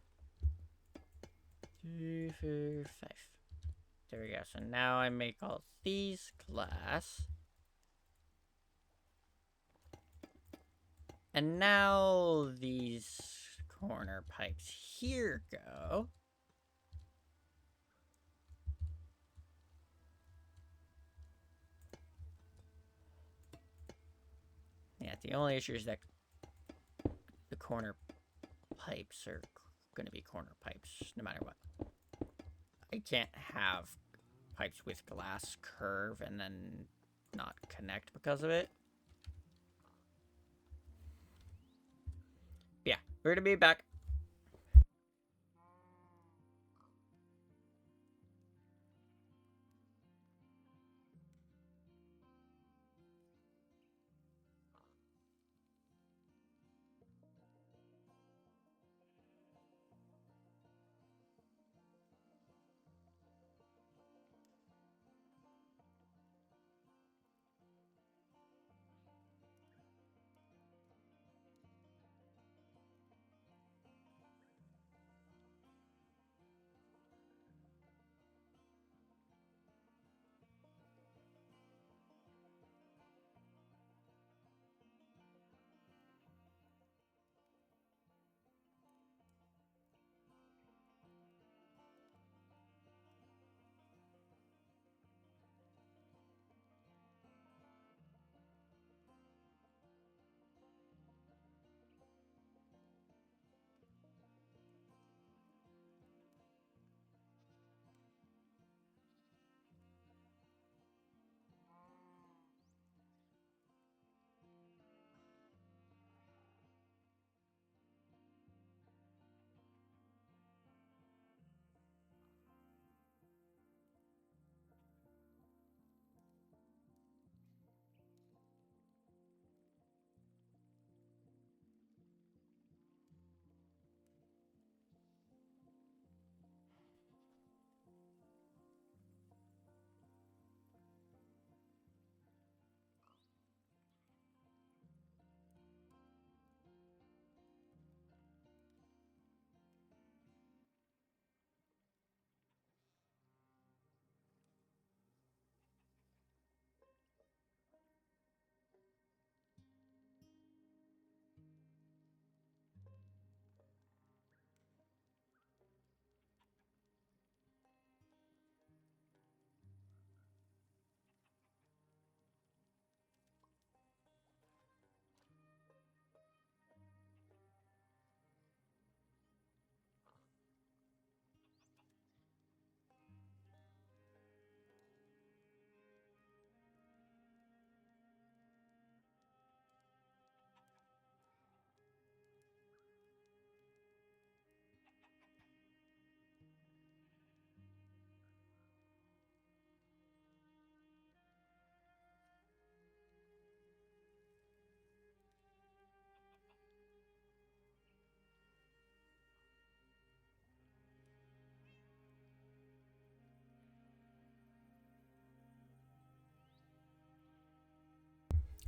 2, 4, 5. There we go. So now I make all these glass. And now these corner pipes here go. Yeah, the only issue is that the corner pipes are going to be corner pipes no matter what. I can't have pipes with glass curve and then not connect because of it. Yeah, we're going to be back.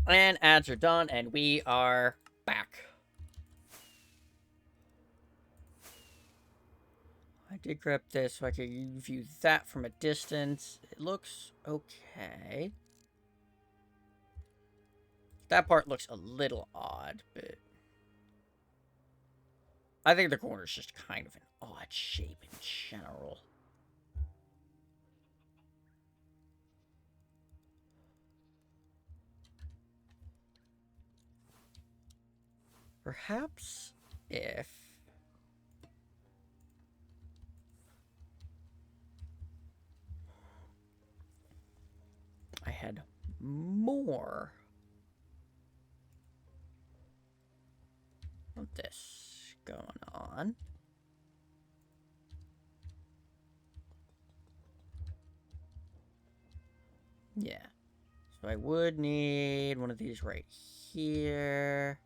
And ads are done, and we are back. I did grab this so I could view that from a distance. It looks okay. That part looks a little odd, but I think the corner's just kind of an odd shape in general. Perhaps if I had more of this going on. Yeah. So I would need one of these right here.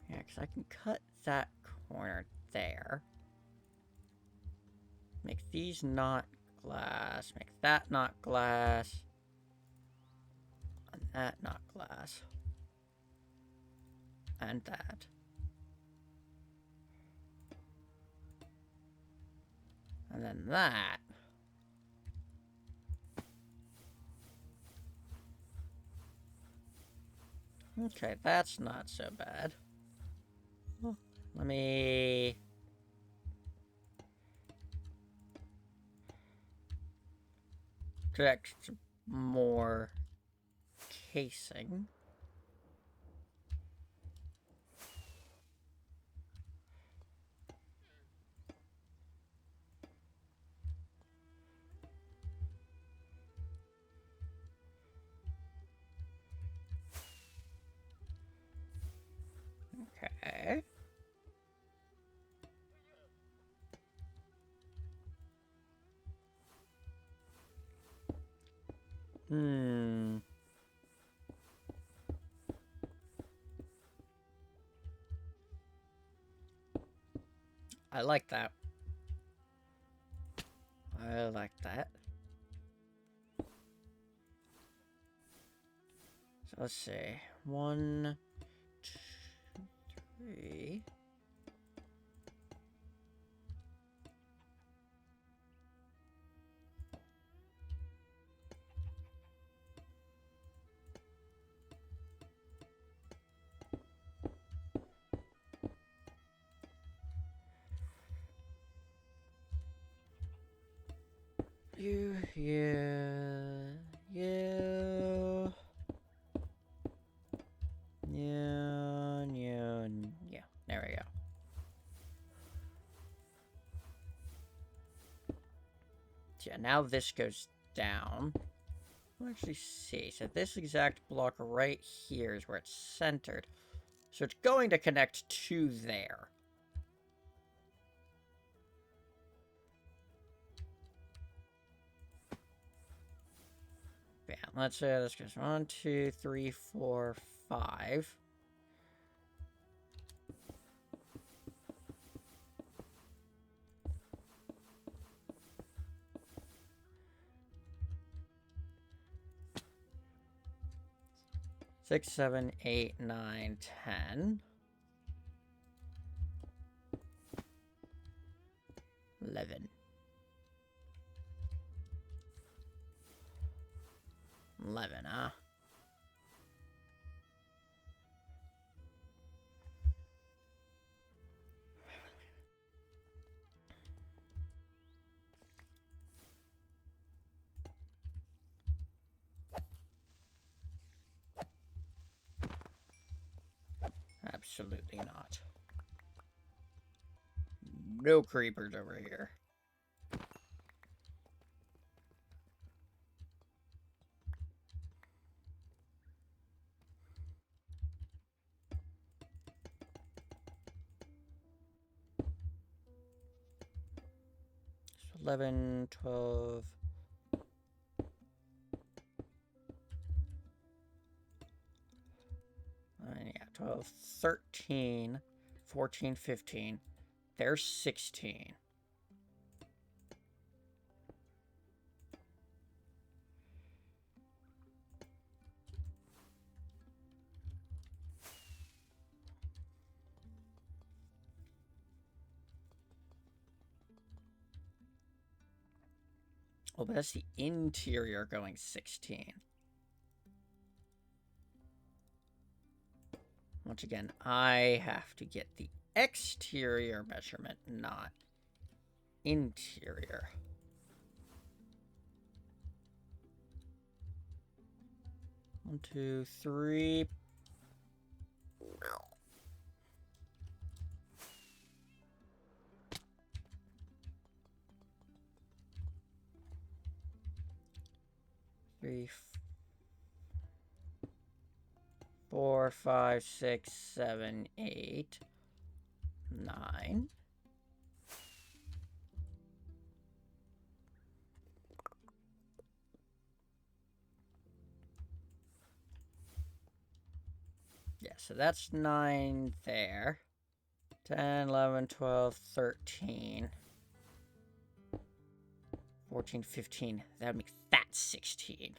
Yeah, because I can cut that corner there. Make these not glass. Make that not glass. And that not glass. And that. And then that. Okay, that's not so bad. Let me... Connect more casing. Okay. I like that. I like that. So let's see. 1, 2, 3. You. Yeah. There we go. So yeah, now this goes down. We'll actually see. So this exact block right here is where it's centered. So it's going to connect to there. Yeah, let's say this goes 1, 2, 3, 4, 5. Six, 7, 8, 9, 10. 11. 11, huh? Absolutely not. No creepers over here. So 11, 12. Yeah, 12, 13, 14, 15. There's 16. Oh, but that's the interior going 16. Once again, I have to get the exterior measurement, not interior. One, two, three. Three, 4, 5, 6, 7, 8, 9. Yeah, so that's 9 there. 10, 11, 12, 13. 14, 15. That would make that 16.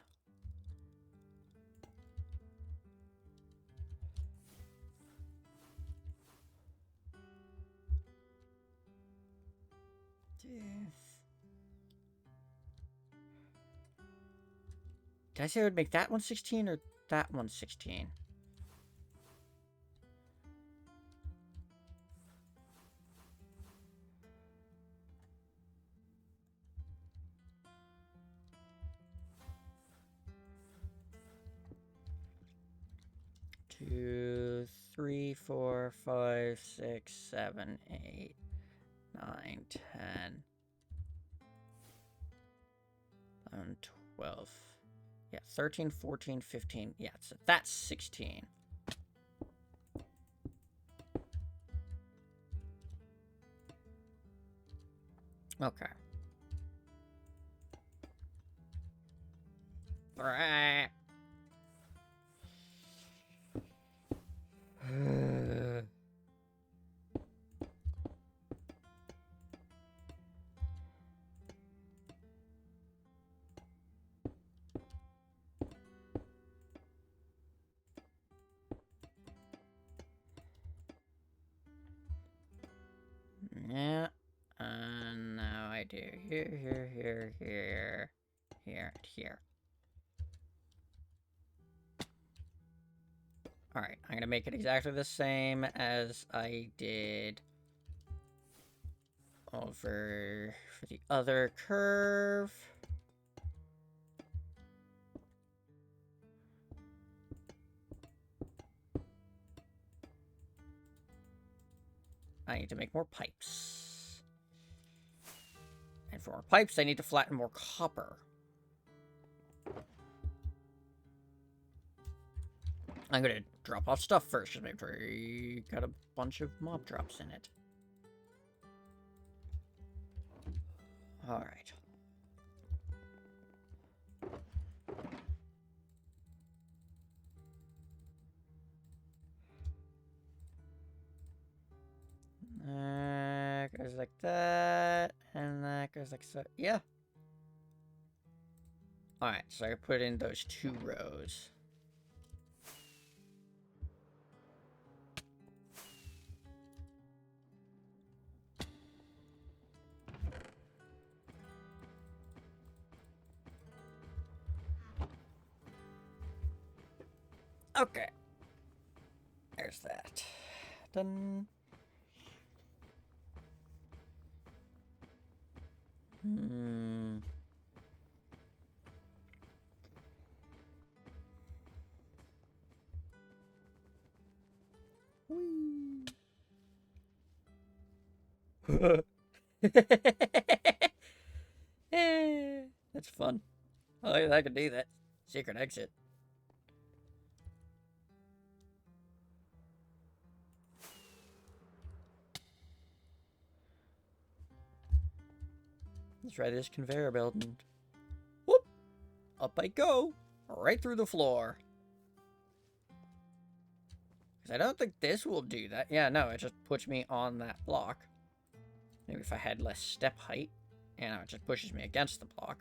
Did I say it would make that one 16 or that one 16? Two, 3, 4, 5, 6, 7, 8, 9, 10, 11, 12. Yeah, 13, 14, 15. Yeah, so that's 16. Okay. Alright. Yeah. And now I do here, and here. Alright, I'm gonna make it exactly the same as I did over for the other curve. I need to make more pipes. And for more pipes, I need to flatten more copper. I'm gonna drop off stuff first, just make sure you got a bunch of mob drops in it. Alright. That goes like that, and that goes like so. Yeah. Alright, so I put in those 2 rows. Okay. There's that. Done. Whee. That's fun. I could do that. Secret exit. Let's try this conveyor belt and whoop! Up I go! Right through the floor. Because I don't think this will do that. Yeah, no, it just puts me on that block. Maybe if I had less step height. Yeah, no, it just pushes me against the block.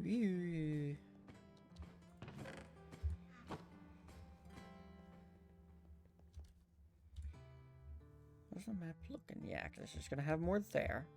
Whee. How's the map looking? Yeah, because it's just going to have more there.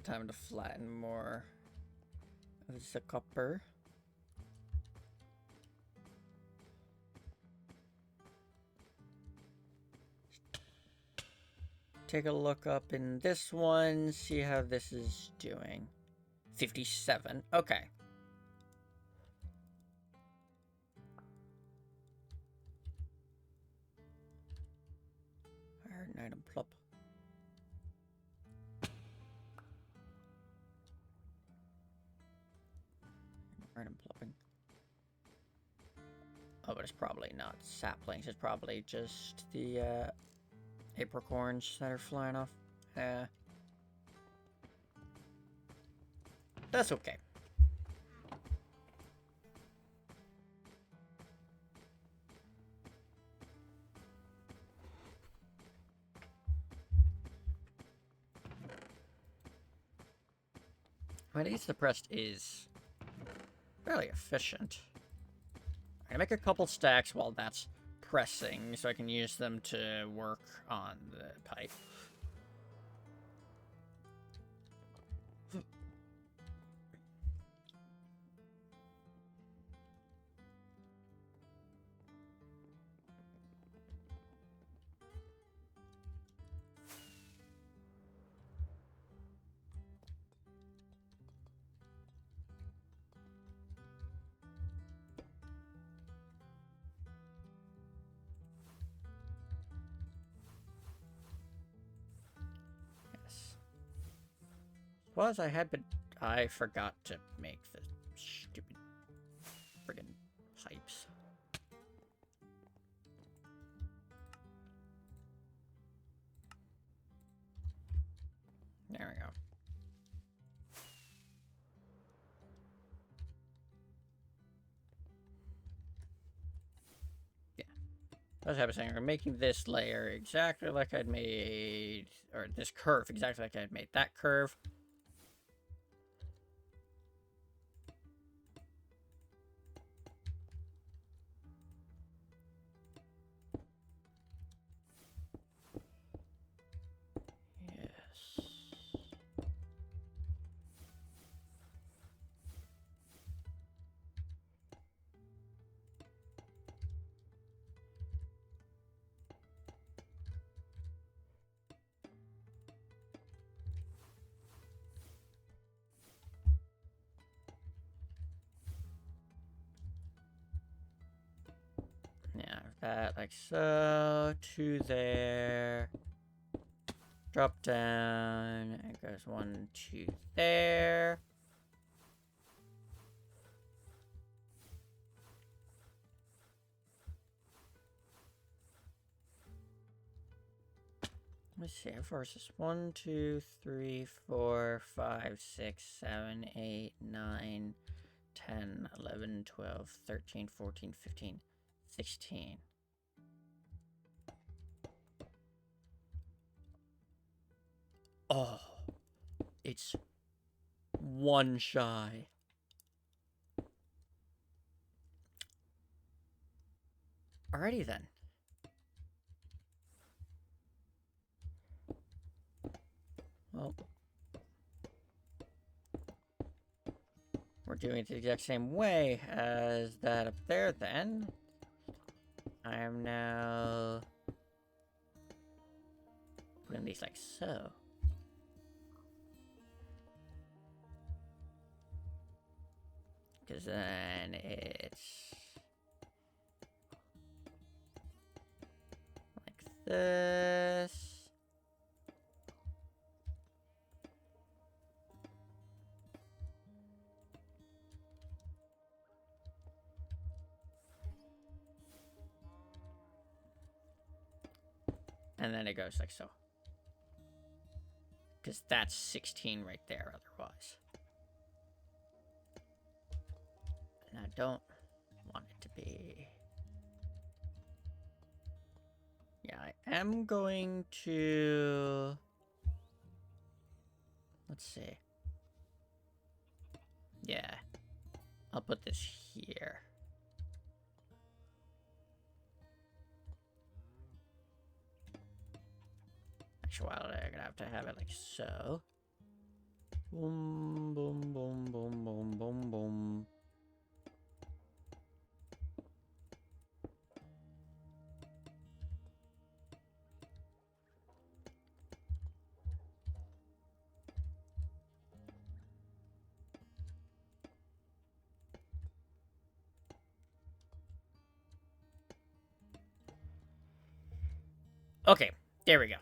time to flatten more of the copper. Take a look up in this one, see how this is doing. 57, okay. Iron item plop. Item plopping. Oh, but it's probably not saplings, it's probably just the apricorns that are flying off. That's okay. My Ace Suppressed is fairly efficient. I'm gonna make a couple stacks while that's pressing so I can use them to work on the pipe. Was I had been... I forgot to make the stupid friggin' pipes. There we go. Yeah. As I was saying, we're making this layer exactly like I'd made... Or this curve exactly like I'd made that curve. Yeah, that like so, to there. Drop down, it goes 1, 2 there. Let's see, how far is this? 1, 2, 3, 4, 5, 6, 7, 8, 9, 10, 11, 12, 13, 14, 15, 16. Oh, it's 1 shy. Alrighty then. Well, we're doing it the exact same way as that up there then. I am now putting these like so. Because then it's like this. And then it goes like so. Because that's 16 right there otherwise. And I don't want it to be... Yeah, I am going to... Let's see. Yeah. I'll put this here. Actually, I'm gonna have to have it like so. Boom, boom, boom, boom, boom, boom, boom. Okay, there we go.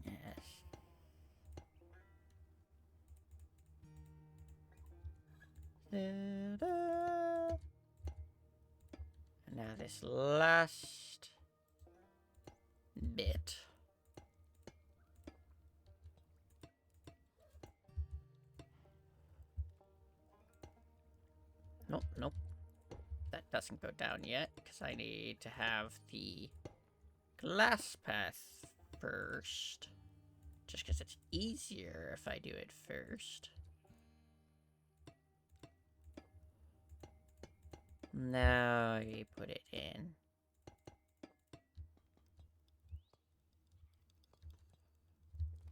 Yes. Ta-da. Now this last bit. Nope, nope. That doesn't go down yet, because I need to have the glass path first. Just because it's easier if I do it first. Now you put it in.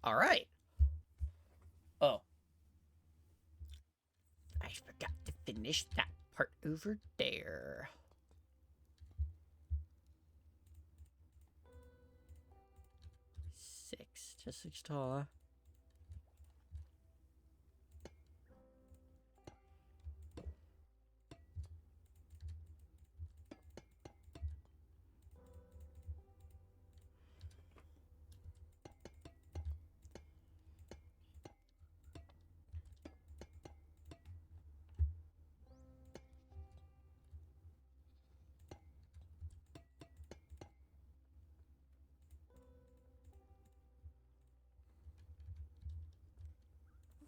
Alright. Oh. I forgot to finish that part over there. Just 6 taller.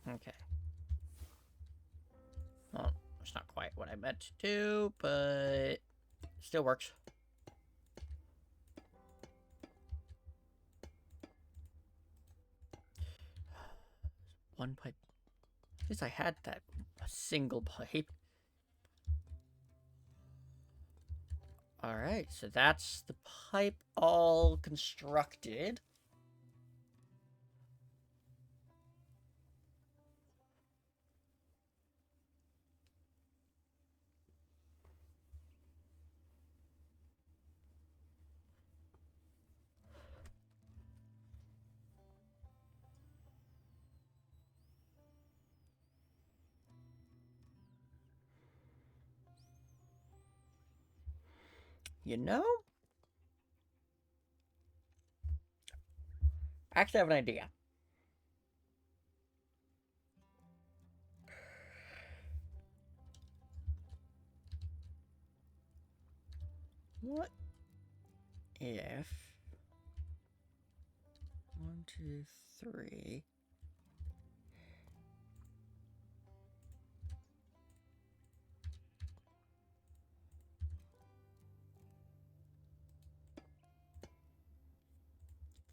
Okay. Well, it's not quite what I meant to do, but still works. One pipe. At least I had that single pipe. Alright, so that's the pipe all constructed. You know? I actually have an idea. What if 1, 2, 3.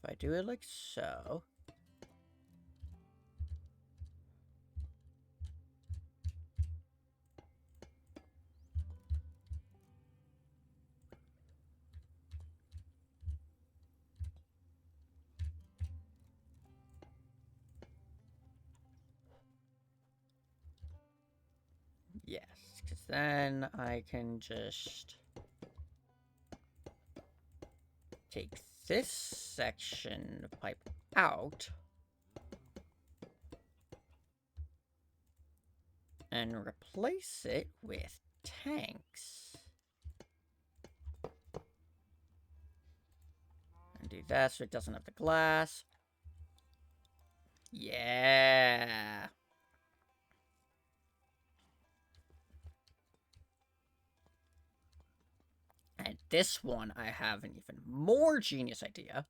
If I do it like so. Yes, because then I can just take this section of pipe out and replace it with tanks. And do that so it doesn't have the glass. Yeah. And this one, I have an even more genius idea.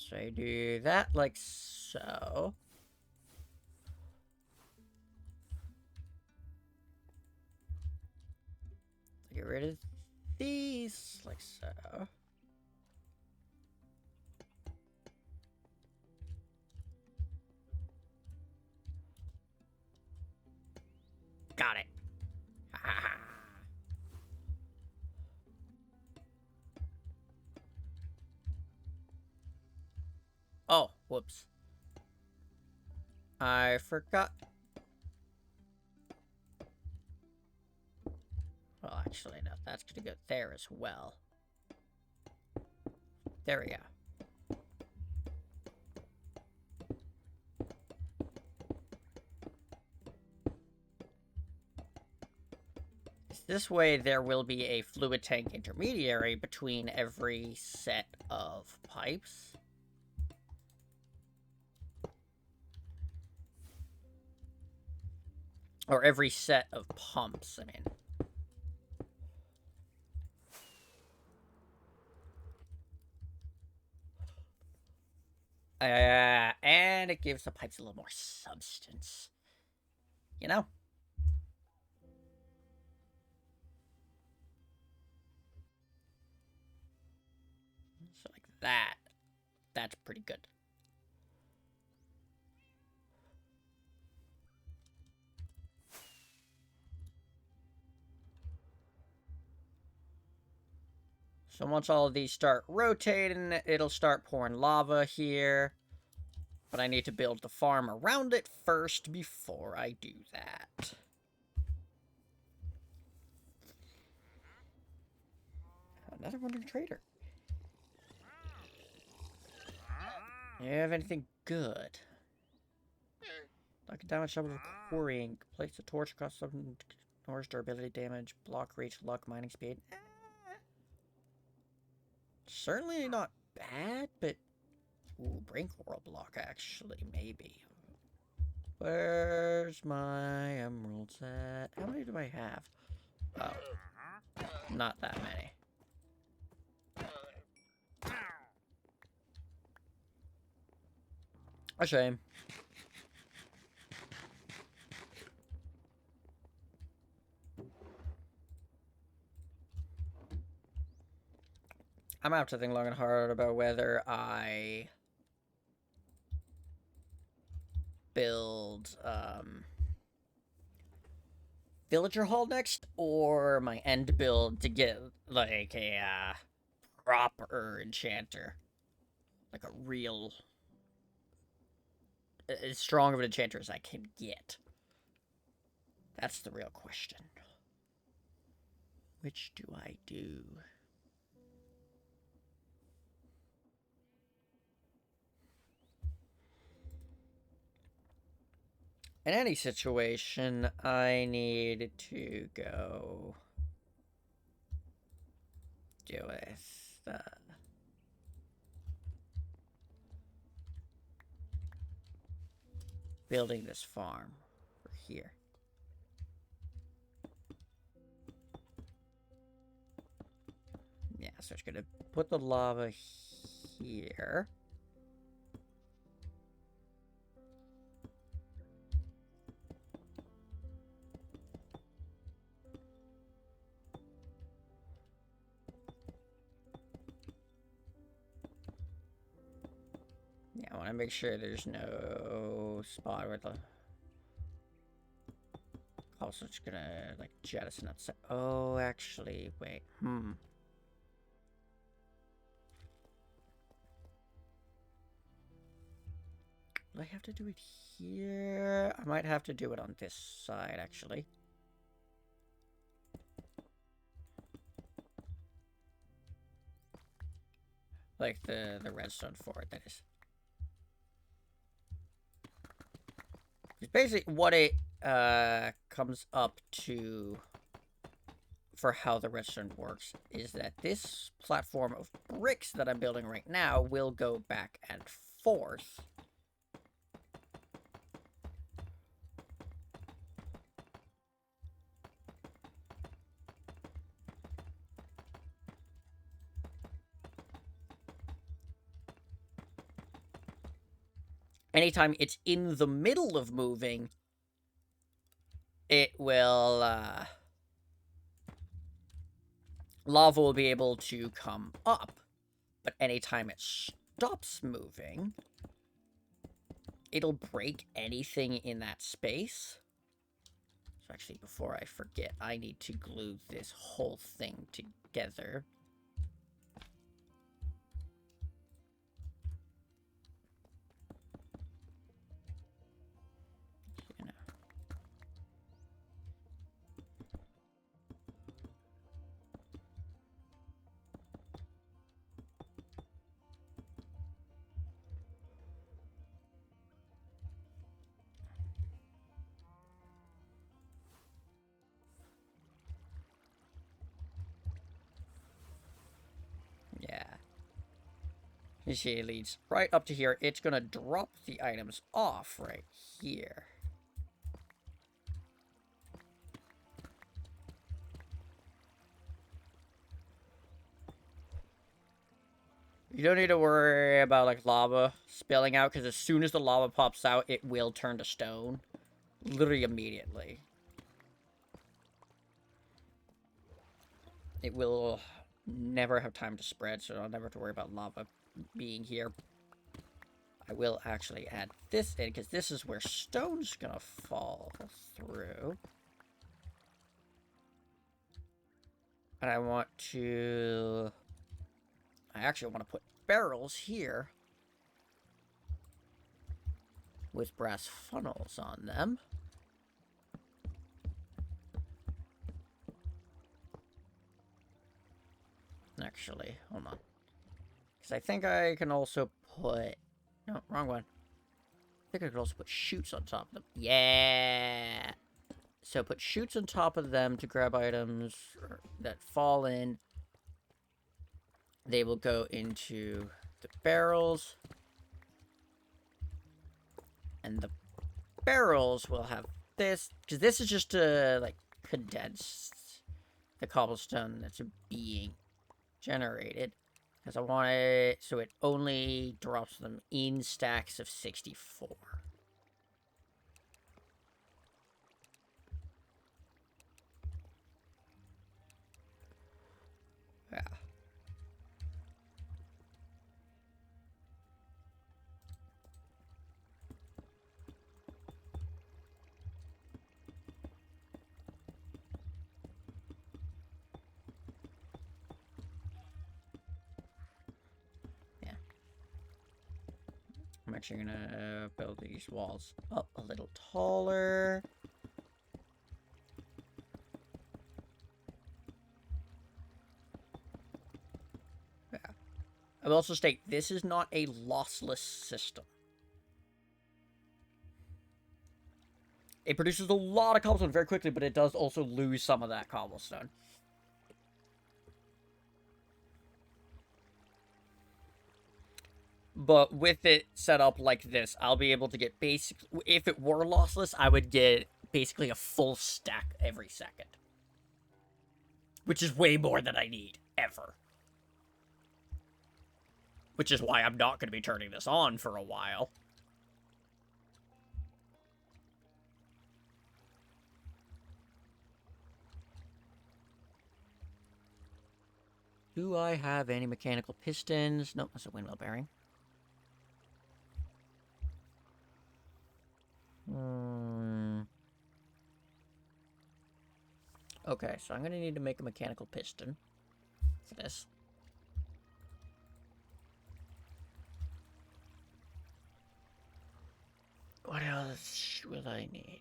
So I do that like so. Get rid of these like so. Got it. Oh, whoops. I forgot. Well, actually, no, that's gonna go there as well. There we go. This way, there will be a fluid tank intermediary between every set of pipes. Or every set of pumps, I mean. And it gives the pipes a little more substance. You know? So like that. That's pretty good. So once all of these start rotating, it'll start pouring lava here. But I need to build the farm around it first before I do that. Another wandering trader. You have anything good? Like a damage double quarrying. Place the torch across some ignores durability damage, block reach, luck, mining speed. Certainly not bad, but ooh, brain coral block actually, maybe. Where's my emeralds at? How many do I have? Oh, not that many. A shame. I'm gonna have to think long and hard about whether I build villager hall next, or my end build to get like a proper enchanter, like a real as strong of an enchanter as I can get. That's the real question. Which do I do? In any situation, I need to go do with building this farm for here. Yeah, so it's gonna put the lava here. Yeah, I want to make sure there's no spot where the... Also, it's gonna, like, jettison outside. Oh, actually, wait. Will I have to do it here? I might have to do it on this side, actually. Like, the redstone for it, that is. It's basically what it comes up to for how the redstone works is that this platform of bricks that I'm building right now will go back and forth. anytime it's in the middle of moving, it will, lava will be able to come up. But anytime it stops moving, it'll break anything in that space. So actually, before I forget, I need to glue this whole thing together. Yeah. You see, it leads right up to here. It's gonna drop the items off right here. You don't need to worry about, like, lava spilling out, because as soon as the lava pops out, it will turn to stone. Literally immediately. It will never have time to spread, so I'll never have to worry about lava being here. I will actually add this in, because this is where stone's gonna fall through. And I want to... I actually want to put barrels here with brass funnels on them. Actually, hold on. Because I think I can also put... No, wrong one. I think I could also put chutes on top of them. Yeah! So put chutes on top of them to grab items that fall in. They will go into the barrels. And the barrels will have this. Because this is just to, like, condense the cobblestone that's being generated. Because I want it so it only drops them in stacks of 64. Yeah. I'm actually gonna build these walls up a little taller. Yeah. I will also state, this is not a lossless system. It produces a lot of cobblestone very quickly, but it does also lose some of that cobblestone. But with it set up like this, I'll be able to get if it were lossless, I would get basically a full stack every second. Which is way more than I need, ever. Which is why I'm not going to be turning this on for a while. Do I have any mechanical pistons? Nope, that's a windmill bearing. Okay, so I'm going to need to make a mechanical piston for this. What else will I need?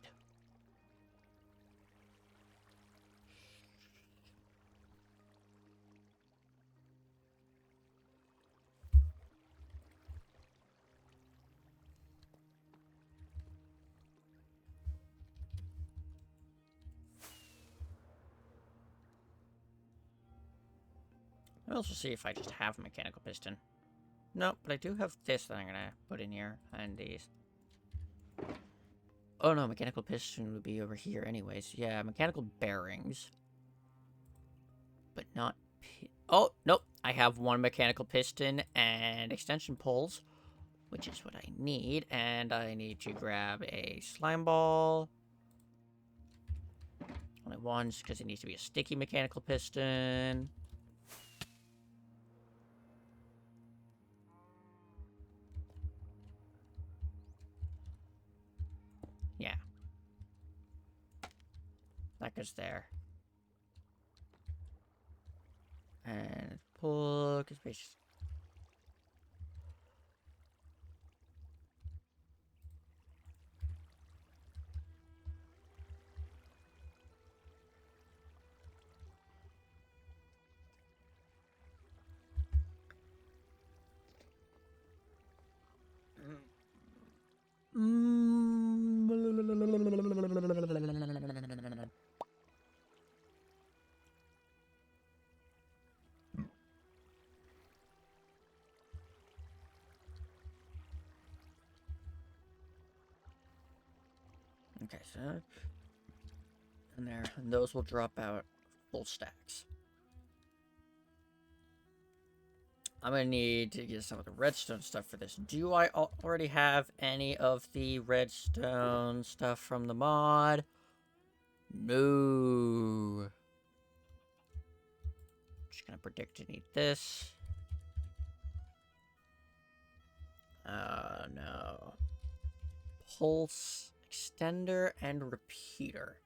I'll also see if I just have a mechanical piston. No, but I do have this that I'm going to put in here, and these. Oh no, mechanical piston would be over here anyways. Yeah, mechanical bearings. But not... Oh, nope. I have one mechanical piston and extension poles. which is what I need. And I need to grab a slime ball. Only once, because it needs to be a sticky mechanical piston. Yeah. That goes there. And pull, because basically... Okay, so... And there, and those will drop out full stacks. I'm gonna need to get some of the redstone stuff for this. Do I already have any of the redstone stuff from the mod? No. Just gonna predict to need this. Oh no. Pulse extender and repeater.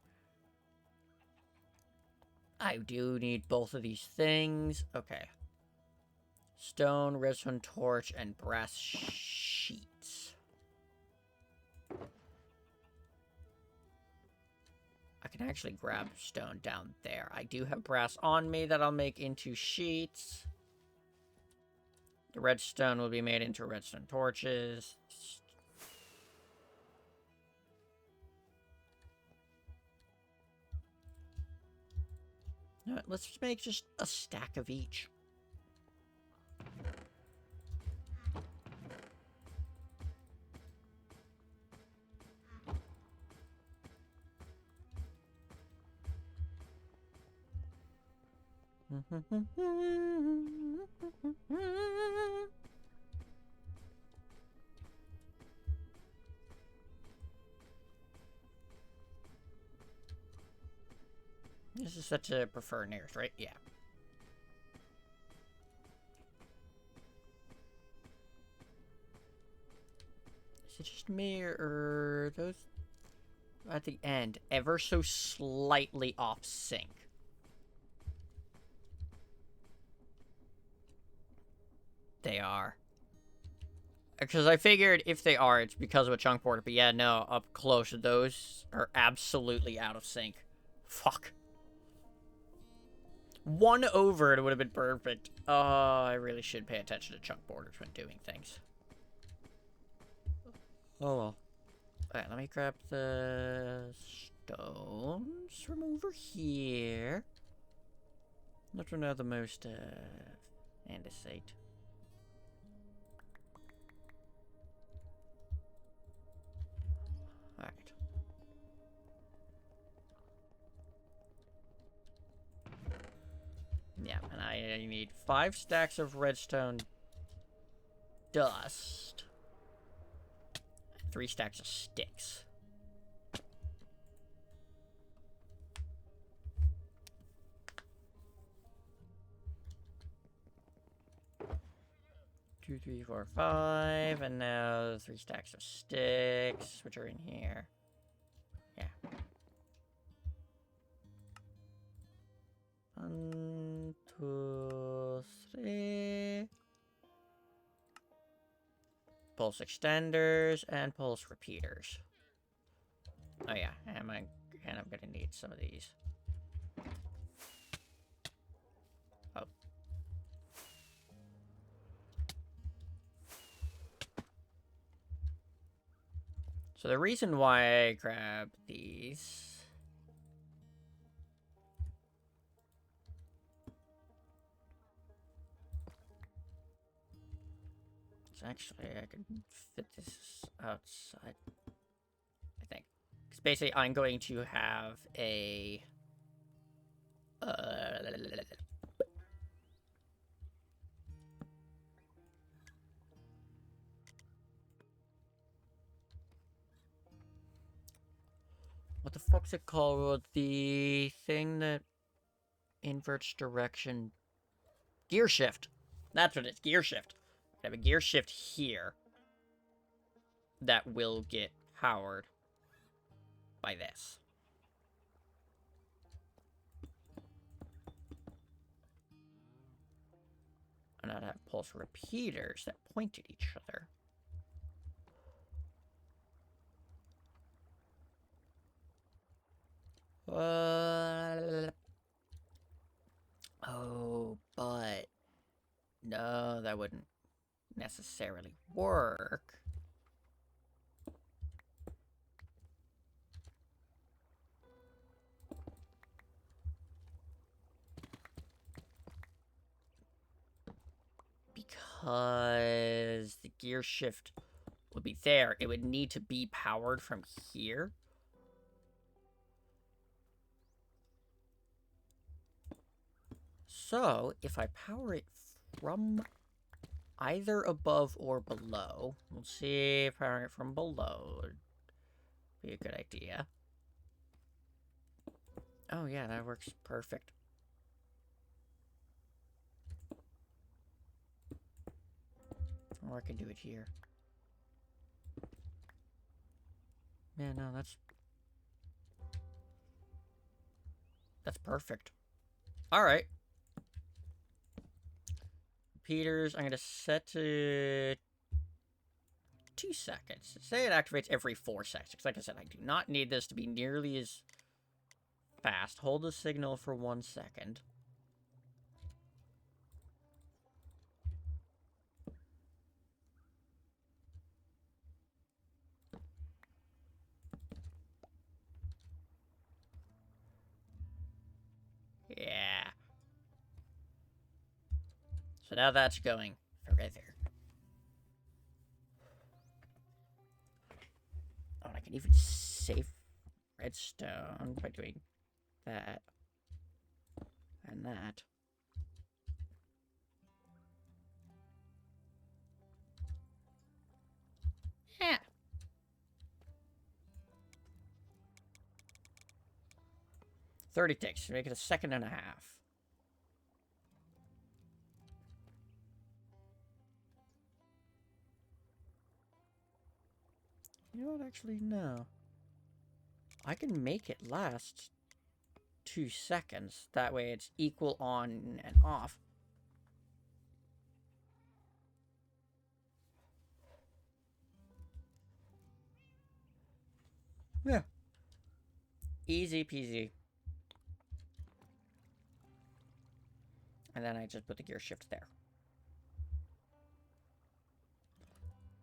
I do need both of these things. Okay. Stone, redstone torch, and brass sheets. I can actually grab stone down there. I do have brass on me that I'll make into sheets. The redstone will be made into redstone torches. No, let's make just a stack of each. This is set to prefer nearest, right? Yeah. Is it just me, or those at the end ever so slightly off sync? They are. Because I figured if they are, it's because of a chunk border. But yeah, no, up close, those are absolutely out of sync. Fuck. One over, it would have been perfect. Oh, I really should pay attention to chunk borders when doing things. Oh well. Alright, let me grab the stones from over here. Not to know the most, andesite. Alright. Yeah, and I need 5 stacks of redstone dust. 3 stacks of sticks. Two, 3, 4, 5, and now 3 stacks of sticks, which are in here. Yeah. 1, 2, 3. Pulse extenders and pulse repeaters. Oh yeah, and I'm gonna need some of these. Oh. So the reason why I grabbed these... Actually, I can fit this outside, I think. Because basically, I'm going to have a... What the fuck's it called? The thing that inverts direction. Gear shift. That's what it is. Gear shift. I have a gear shift here that will get powered by this. And I'd have pulse repeaters that point at each other. Oh, but no, that wouldn't necessarily work. Because the gear shift would be there. It would need to be powered from here. So, if I power it from either above or below, we'll see if powering it from below would be a good idea. Oh yeah, that works perfect. Or I can do it here. Yeah, no, that's perfect. Alright. Peters, I'm gonna set to 2 seconds. Say it activates every 4 seconds. Like I said, I do not need this to be nearly as fast. Hold the signal for 1 second. Yeah. So now that's going right there. Oh, and I can even save redstone by doing that and that. Yeah. $30 ticks. Make it a second and a half. You know what? Actually, no. I can make it last 2 seconds. That way it's equal on and off. Yeah. Easy peasy. And then I just put the gear shift there.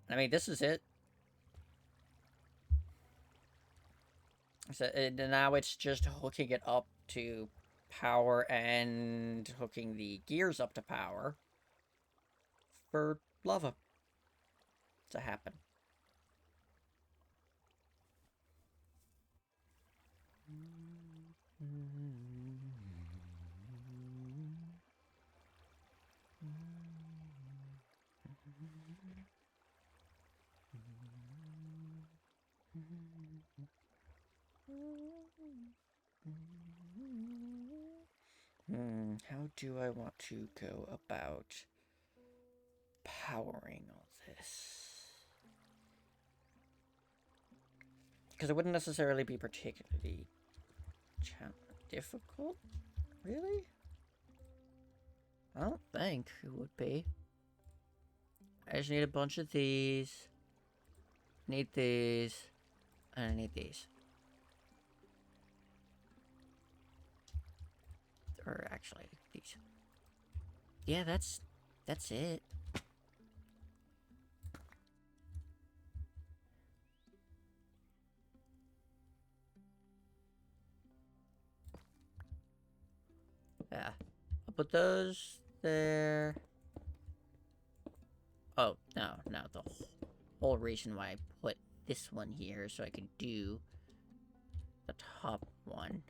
I mean, this is it. So now it's just hooking it up to power and hooking the gears up to power for lava to happen. How do I want to go about powering all this? Because it wouldn't necessarily be particularly difficult, really? I don't think it would be. I just need a bunch of these. Need these. And I need these. Or actually, these. Yeah, that's it. Yeah. I'll put those there. Oh, no. The whole reason why I put this one here so I could do the top one.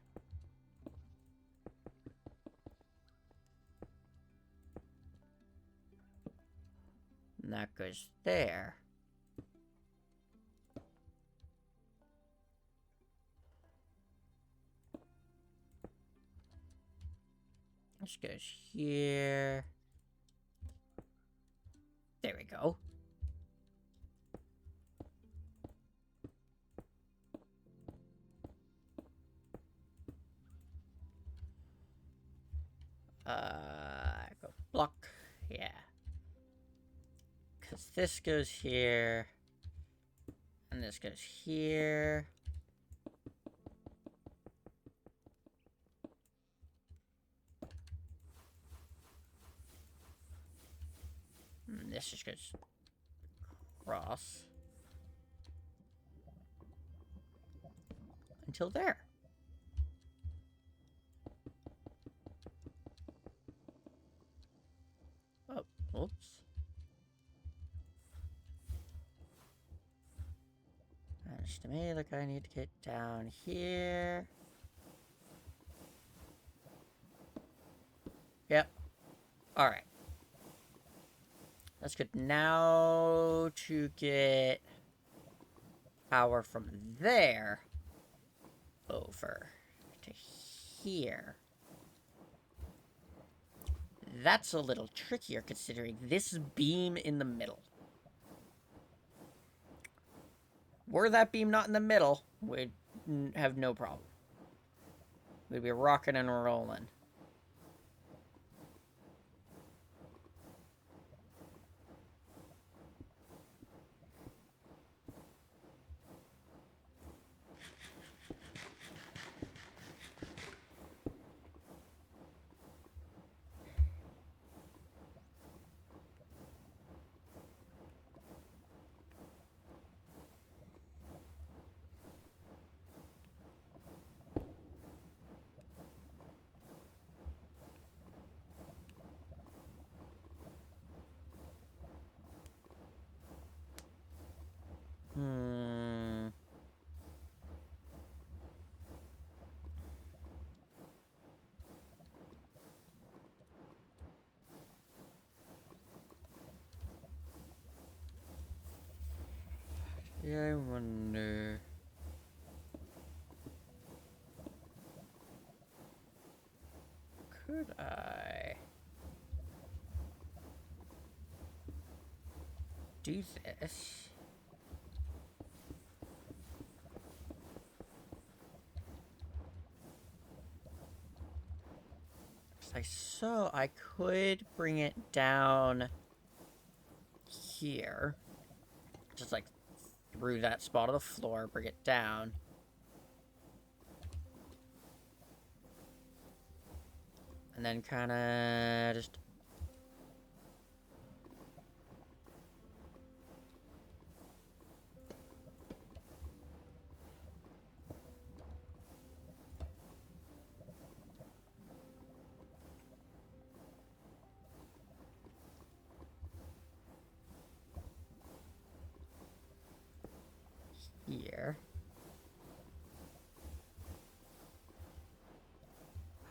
And that goes there. This goes here. There we go. Go block. Yeah. Because this goes here. And this goes here. And this just goes across. Until there. Oh, oops. Managed to me, like I need to get down here. Yep. Alright. That's good. Now to get power from there over to here. That's a little trickier considering this beam in the middle. Were that beam not in the middle, we'd have no problem. We'd be rocking and rolling. Yeah, I wonder. Could I do this? So I could bring it down here. Just like through that spot of the floor, bring it down. And then kind of just... here.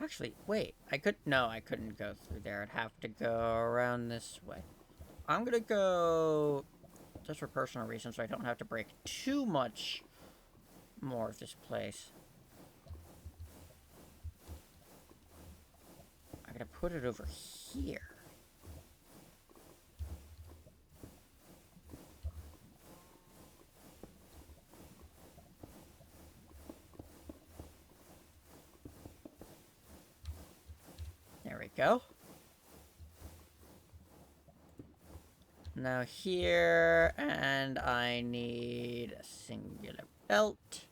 Actually, wait. I couldn't go through there. I'd have to go around this way. I'm gonna go... just for personal reasons, so I don't have to break too much more of this place. I'm gonna put it over here. There we go. Now here, and I need a singular belt.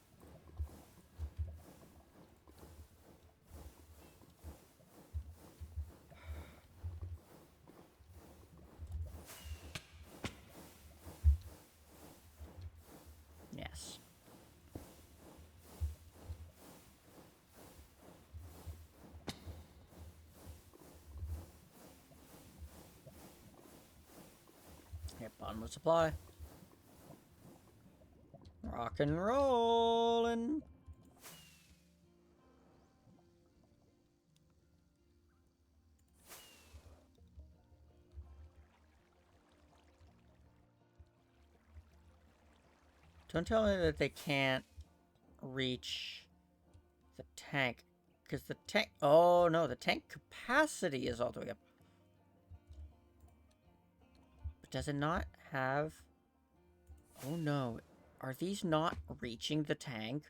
Yes. Here, bottom of supply. Rock and rollin'. Don't tell me that they can't reach the tank because the tank... Oh, no, the tank capacity is all the way up. But does it not have... Oh, no. Are these not reaching the tank?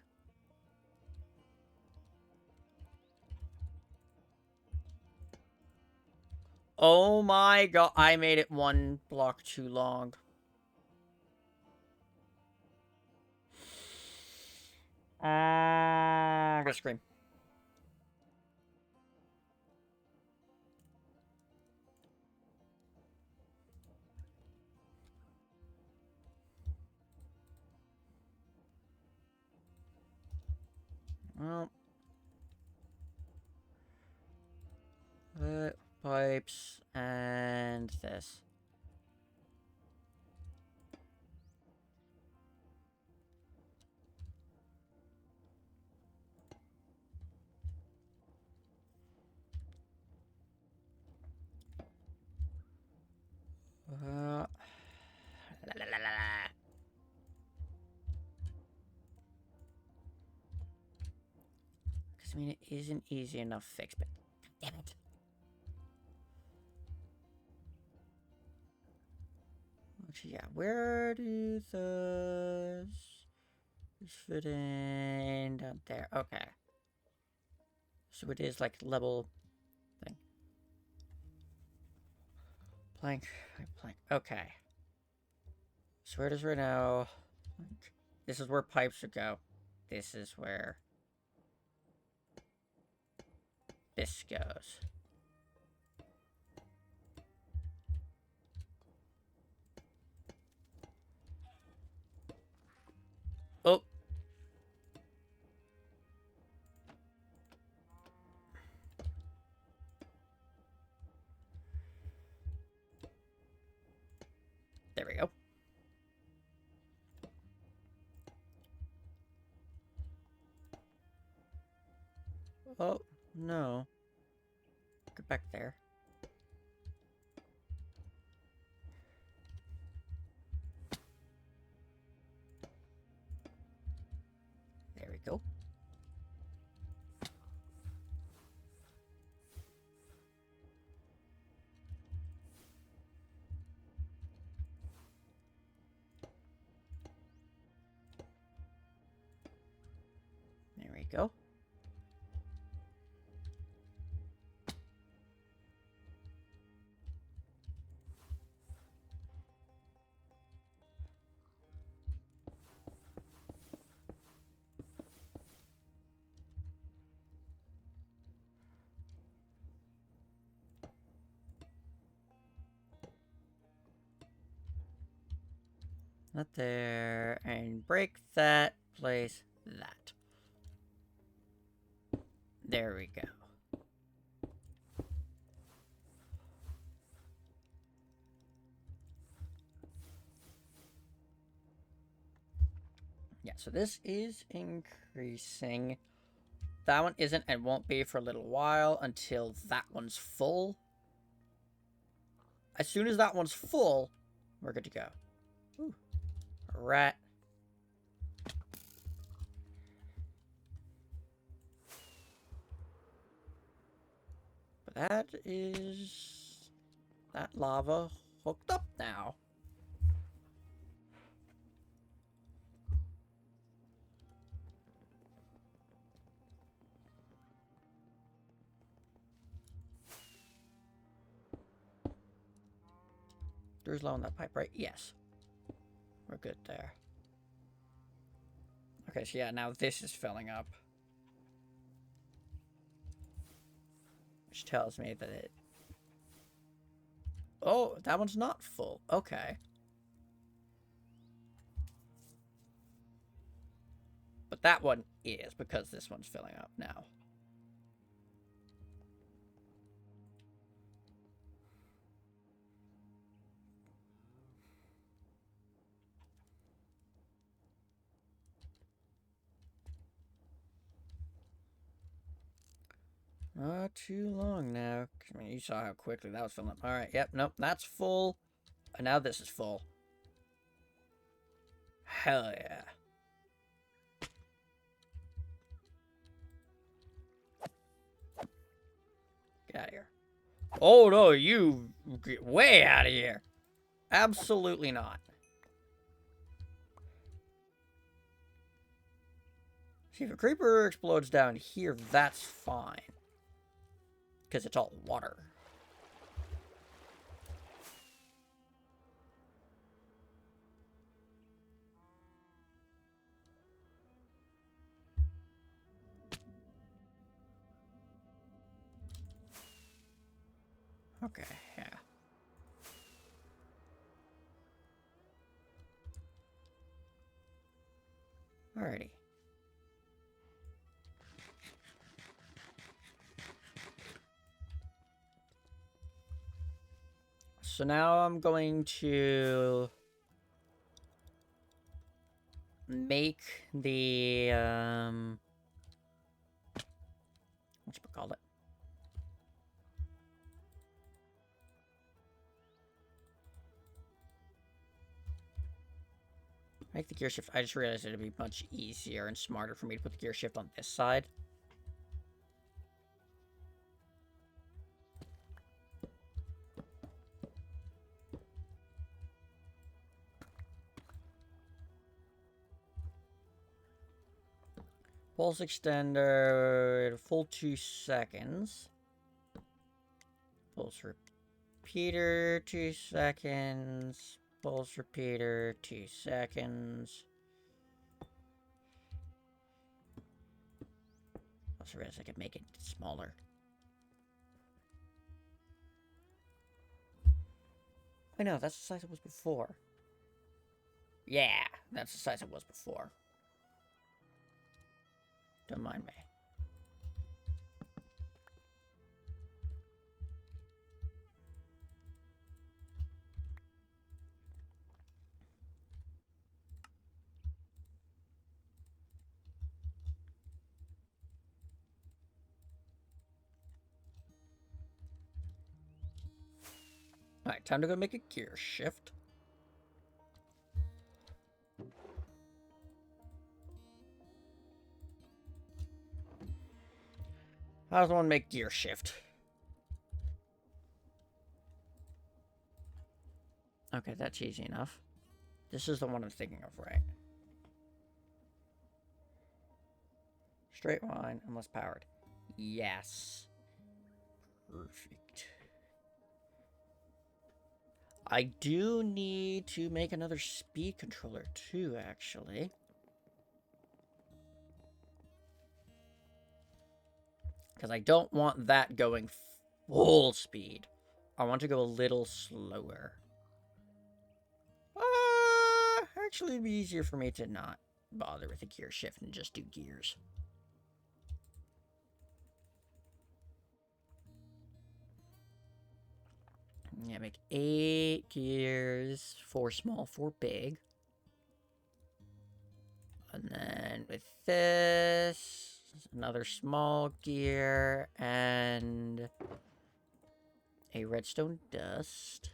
Oh my god, I made it one block too long. I'm gonna scream. Well, the pipes and this. La, la, la, la, la. Because, I mean, it isn't easy enough fix, but damn it. Actually, yeah, where do those fit in down there? Okay. So it is like level thing. Plank, plank. Okay. So where does Renault? This is where pipes should go. This is where this goes. Oh. There we go. Oh, no. Get back there. There we go. There we go. Not there. And break that. Place that. There we go. Yeah, so this is increasing. That one isn't and won't be for a little while until that one's full. As soon as that one's full, we're good to go. Ooh. Rat. But that is... that lava hooked up now. There's low on that pipe, right? Yes. We're good there. Okay, so yeah, now this is filling up. Which tells me that it... Oh, that one's not full. Okay. But that one is, because this one's filling up now. Not too long now. I mean, you saw how quickly that was filling up. Alright, yep, nope, that's full. And now this is full. Hell yeah. Get out of here. Oh no, you get way out of here. Absolutely not. See, if a creeper explodes down here, that's fine. Because it's all water. Okay, yeah. Alrighty. So now I'm going to make the, whatchamacallit? Make the gear shift. I just realized it'd be much easier and smarter for me to put the gear shift on this side. Pulse extender, full 2 seconds. Pulse repeater, 2 seconds. Pulse repeater, 2 seconds. Also realized I could make it smaller. I know, that's the size it was before. Yeah, that's the size it was before. Don't mind me. Alright, time to go make a gear shift. How does one make gear shift? Okay, that's easy enough. This is the one I'm thinking of, right? Straight line, unless powered. Yes. Perfect. I do need to make another speed controller too, actually. Because I don't want that going full speed. I want to go a little slower. Actually, it'd be easier for me to not bother with the gear shift and just do gears. Yeah, make 8 gears, 4 small, 4 big. And then with this, another small gear and a redstone dust.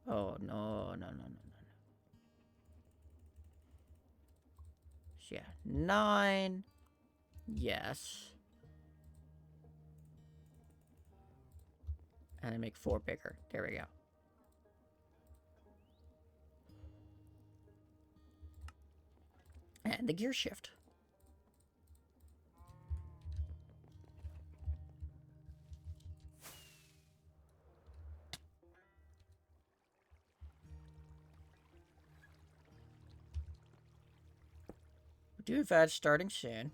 Oh, no. So, yeah, 9. Yes. And I make 4 bigger. There we go. And the gear shift. We do have ads starting soon.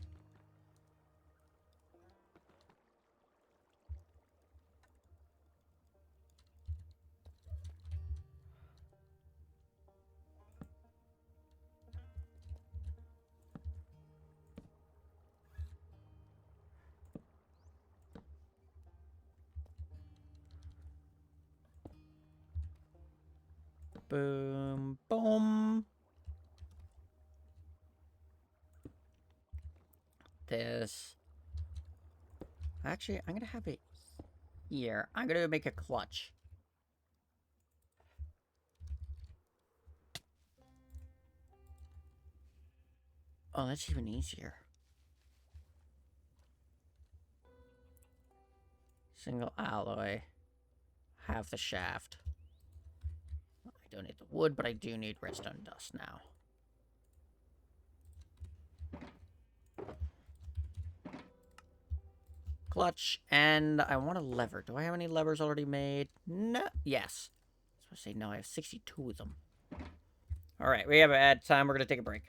Boom, boom. This. Actually, I'm going to have it here. I'm going to make a clutch. Oh, that's even easier. Single alloy. Have the shaft. I don't need the wood, but I do need redstone dust now. Clutch, and I want a lever. Do I have any levers already made? No. Yes. I was supposed to say no, I have 62 of them. Alright, we have had time. We're going to take a break.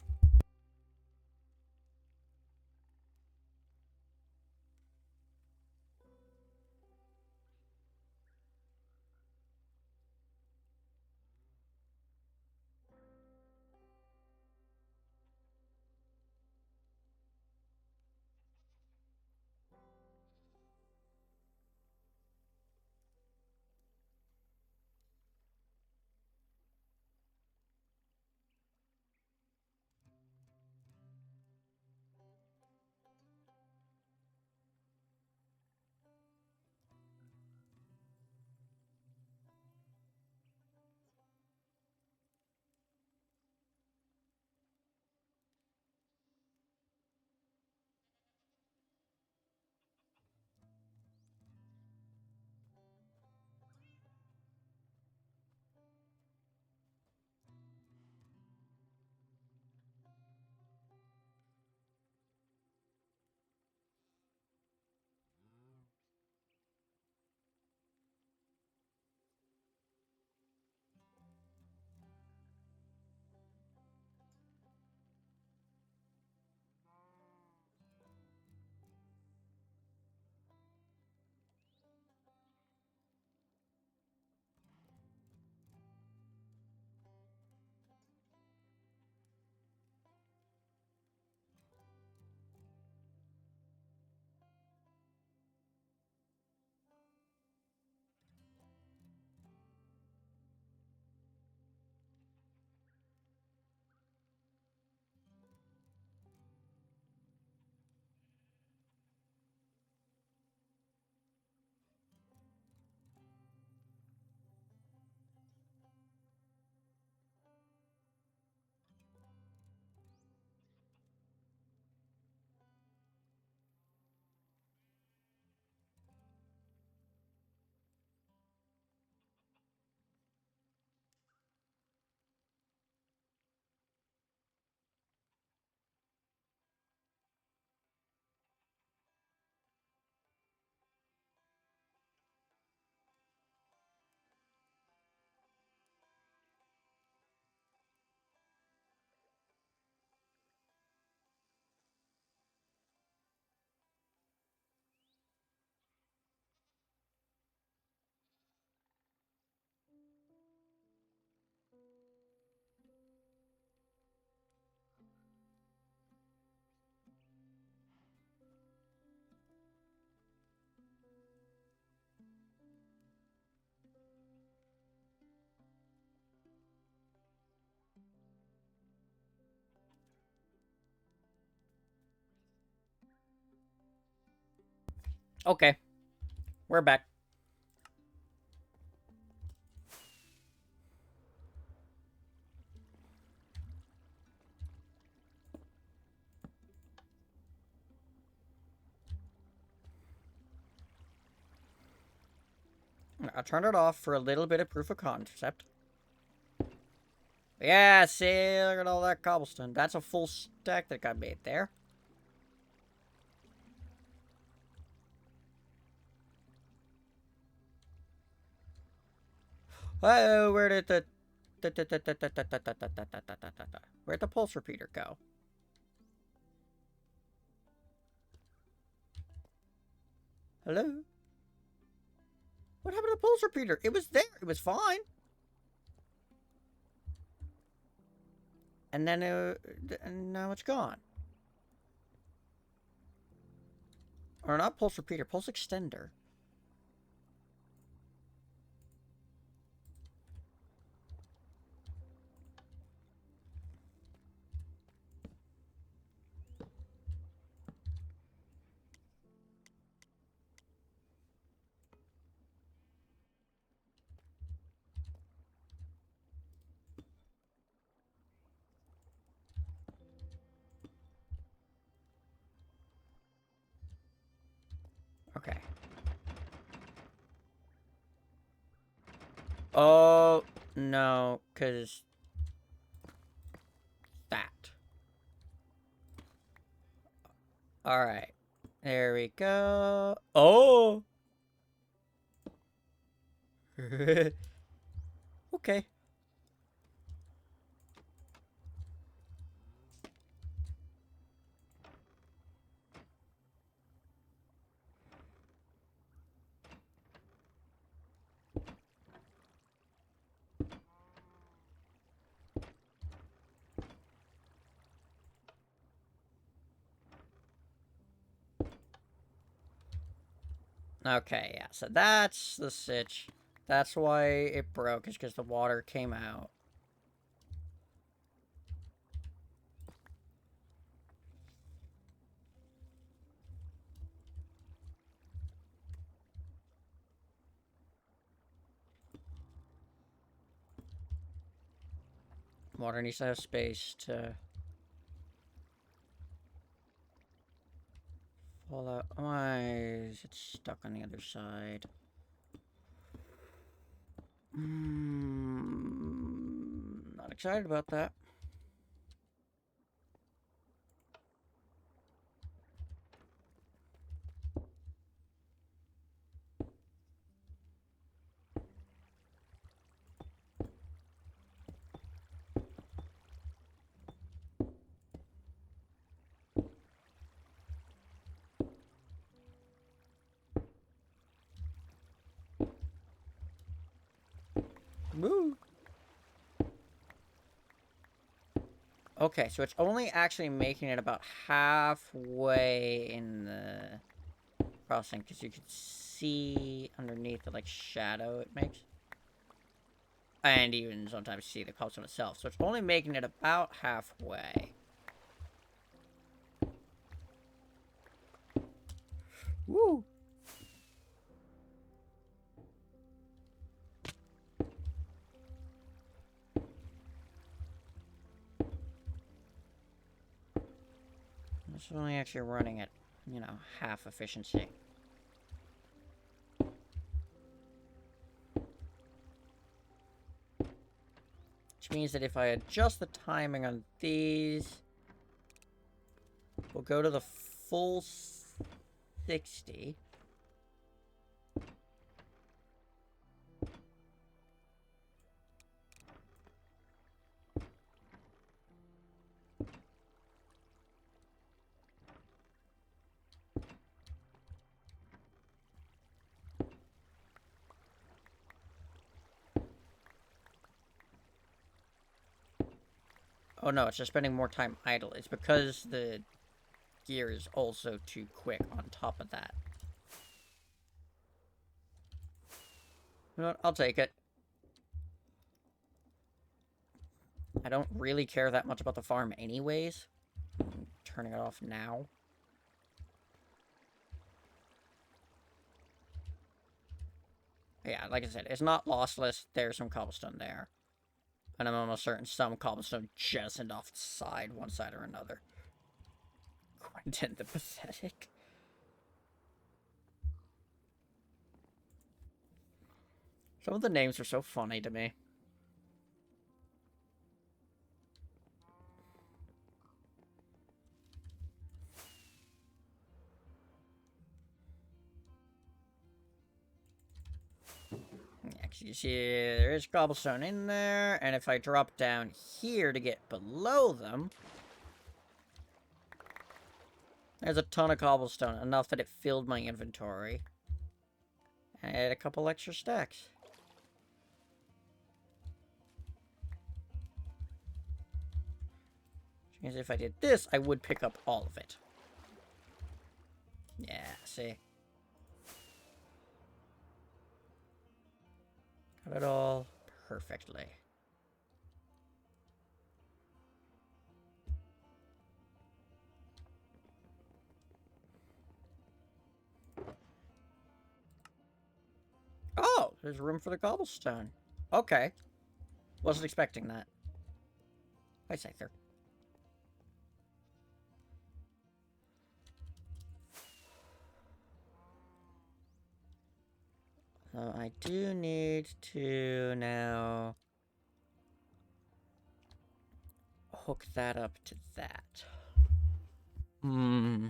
Okay, we're back. I'll turn it off for a little bit of proof of concept. Yeah, see, look at all that cobblestone. That's a full stack that got made there. Oh, where did the... Where'd the pulse repeater go? Hello? What happened to the pulse repeater? It was there. It was fine. And then now it's gone. Or not pulse repeater, pulse extender. Oh, no, because that. Alright. There we go. Oh! Okay. Okay, yeah, so that's the sitch. That's why it broke, is because the water came out. Water needs to have space to fall out. Why is it stuck on the other side? Not excited about that. Woo! Okay, so it's only actually making it about halfway in the crossing, because you can see underneath the, like, shadow it makes. And even sometimes see the cobblestone itself. So it's only making it about halfway. Woo! It's only actually running at, you know, half efficiency. Which means that if I adjust the timing on these, we'll go to the full 60. Oh no, it's just spending more time idle. It's because the gear is also too quick on top of that. You know what? I'll take it. I don't really care that much about the farm anyways. I'm turning it off now. Yeah, like I said, it's not lossless. There's some cobblestone there. And I'm almost certain some cobblestone jettisoned off the side, one side or another. Quentin the Pathetic. Some of the names are so funny to me. Yeah, 'cause you see, there is cobblestone in there, and if I drop down here to get below them, there's a ton of cobblestone, enough that it filled my inventory. And I had a couple extra stacks. Which means if I did this, I would pick up all of it. Yeah, see? Got it all perfectly. Oh, there's room for the cobblestone. Okay. Wasn't expecting that. Hi, Scyther. So I do need to now hook that up to that. Hmm.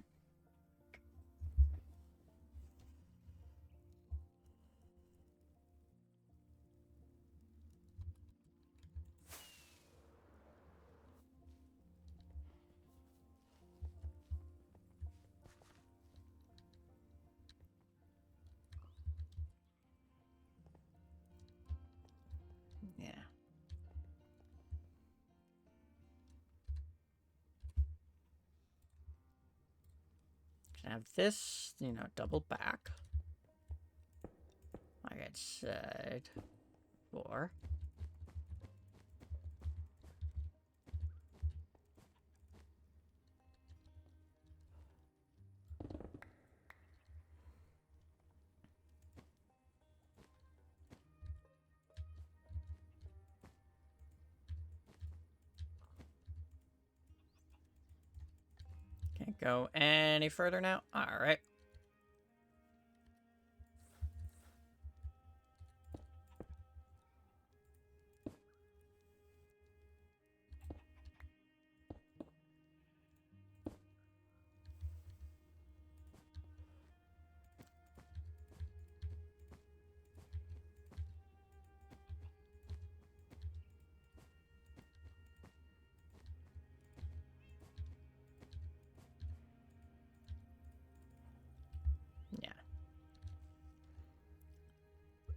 Yeah. Can have this, you know, double back. Like I said before. Can't go any further now. All right. Yeah.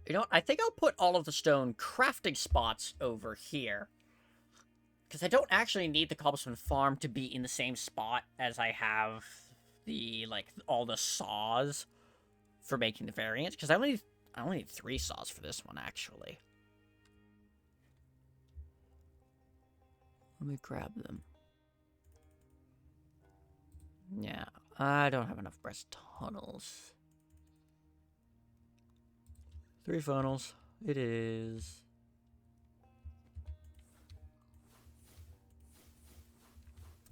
You know what? I think I'll put all of the stone crafting spots over here. Because I don't actually need the cobblestone farm to be in the same spot as I have the, like, all the saws for making the variant. Because I only need 3 saws for this one, actually. Let me grab them. Yeah, I don't have enough breast tunnels. 3 funnels. It is.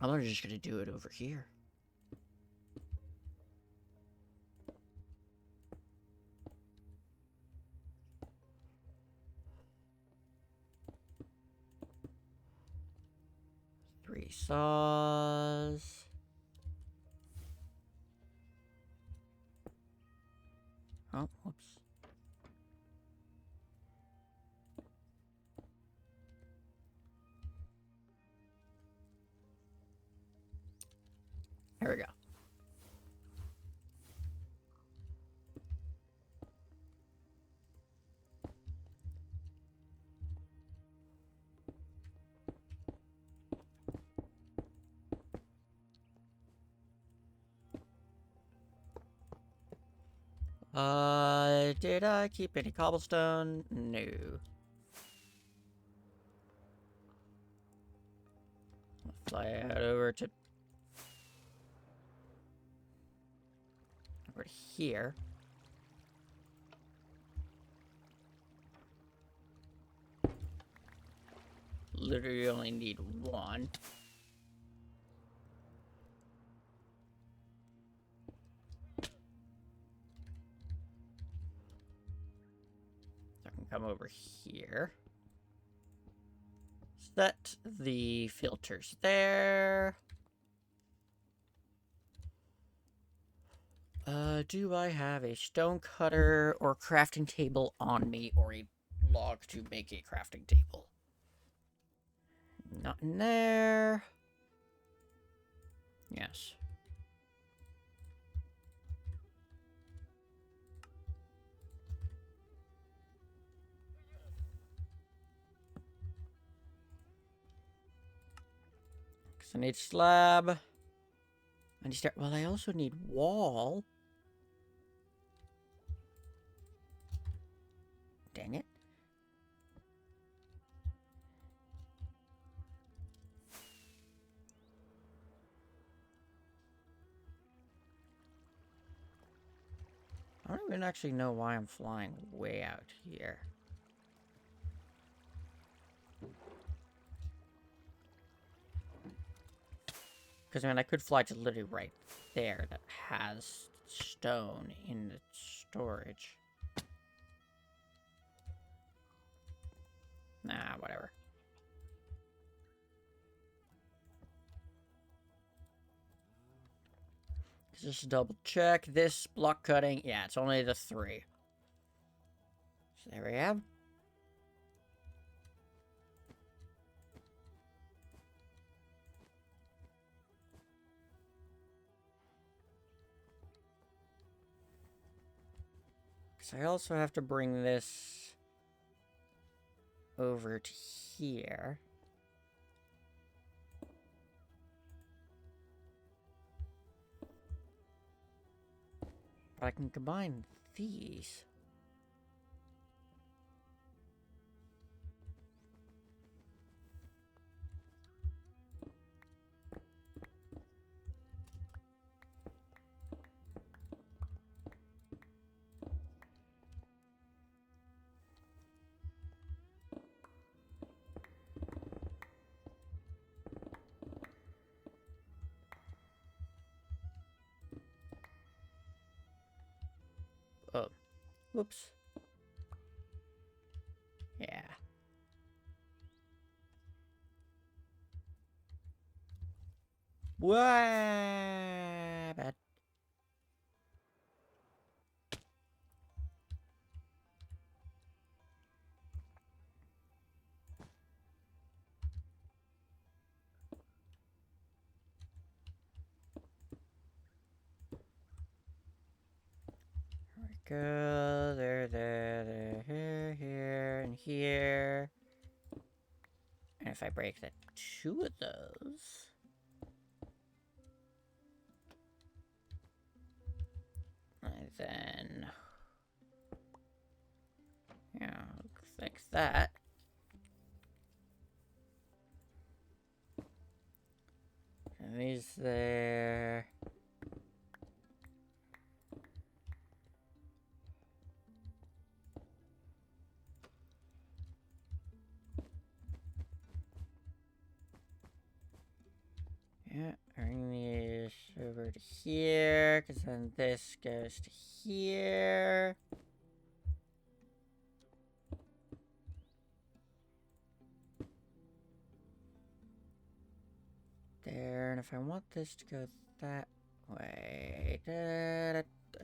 I'm just gonna do it over here. Three saws. Oh, whoops. Here we go. Did I keep any cobblestone? No. Fly out over to here. Literally only need 1. So I can come over here. Set the filters there. Do I have a stone cutter or crafting table on me, or a log to make a crafting table? Not in there. Yes. Because I need slab. I need start. Well, I also need wall. Dang it. I don't even actually know why I'm flying way out here. Because, I mean, I could fly to literally right there that has stone in the storage. Nah, whatever. Just double check this block cutting. Yeah, it's only the 3. So there we have. Because I also have to bring this over to here. But I can combine these. Oh, whoops. Yeah. What? Bad. Go there, here, and here. And if I break the 2 of those, then yeah, fix that. And these there. Yeah, bring these over to here, because then this goes to here. There, and if I want this to go that way,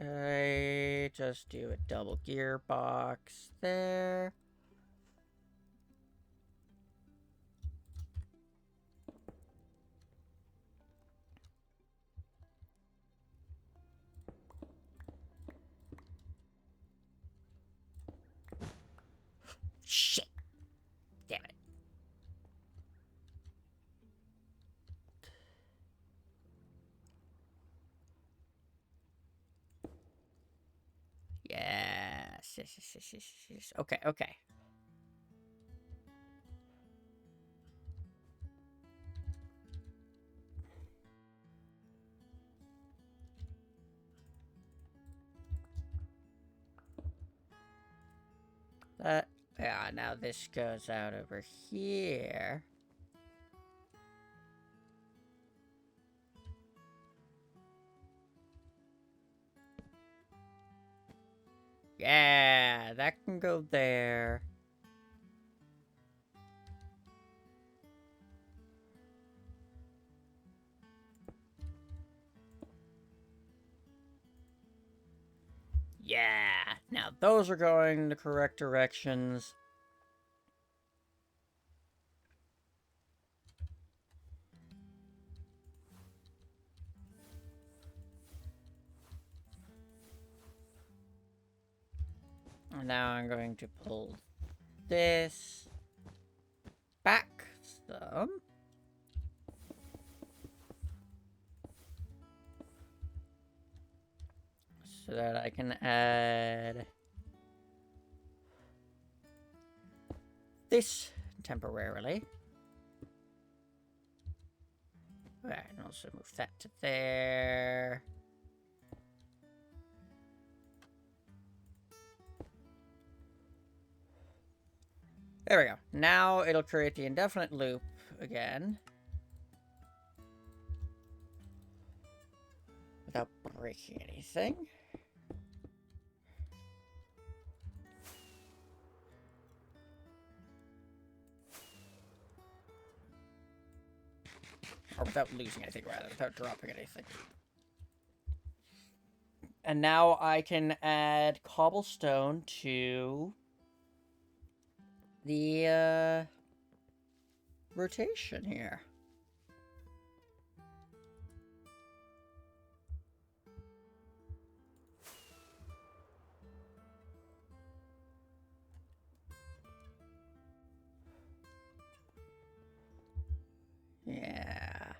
I just do a double gearbox there. Shit! Damn it. Yes. Yes. Okay, okay. That, yeah, now this goes out over here. Yeah, that can go there. Yeah, now those are going the correct directions. And now I'm going to pull this back some. So that I can add this temporarily. Okay, and also move that to there. There we go. Now it'll create the indefinite loop again. Without breaking anything. without losing anything, rather, without dropping anything. And now I can add cobblestone to the rotation here. Yeah.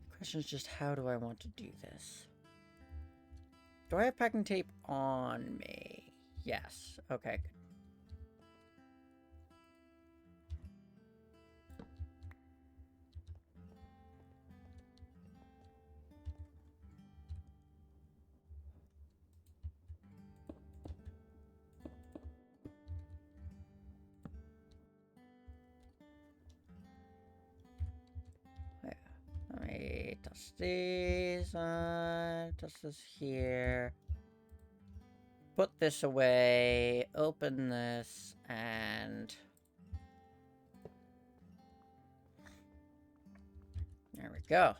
The question is just how do I want to do this? Do I have packing tape on me? Yes. Okay. Let me dust these, dust this here. Put this away, open this, and... there we go.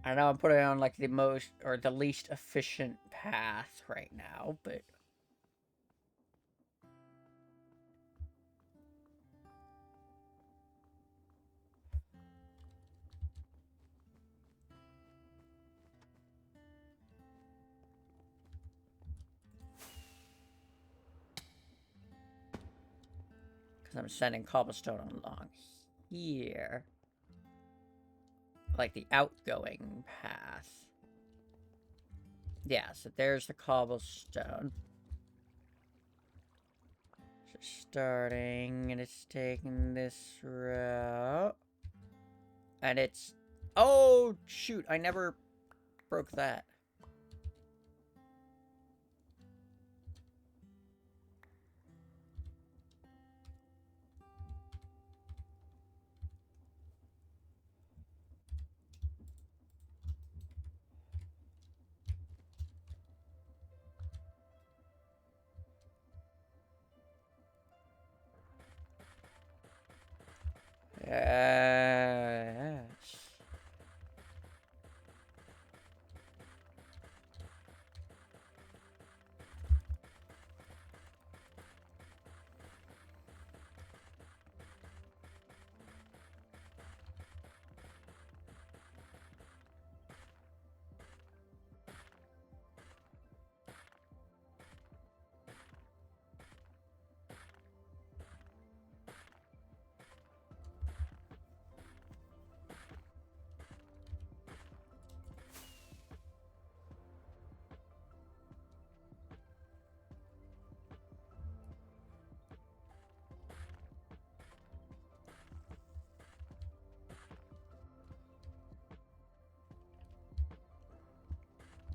I know I'm putting it on, like, the most, or the least efficient path right now, but... because I'm sending cobblestone along here. Like the outgoing path. Yeah, so there's the cobblestone. Just starting, and it's taking this route. And it's... oh, shoot, I never broke that. Yes.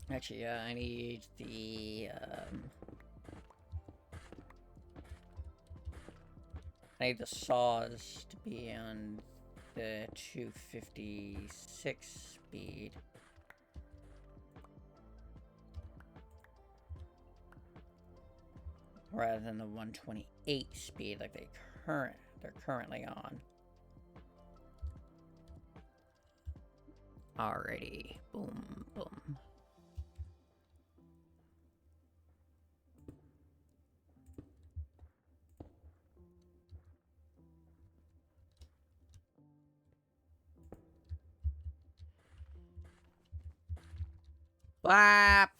Actually, yeah, I need the, I need the saws to be on the 256 speed. Rather than the 128 speed like they're currently on. Alrighty. Boom, boom. Blap!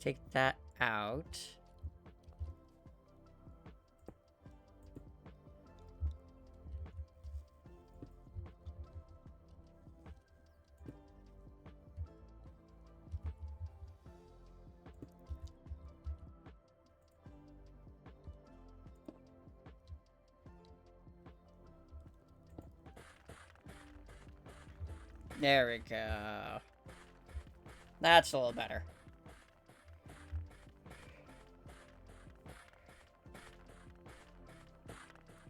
take that out. There we go. That's a little better.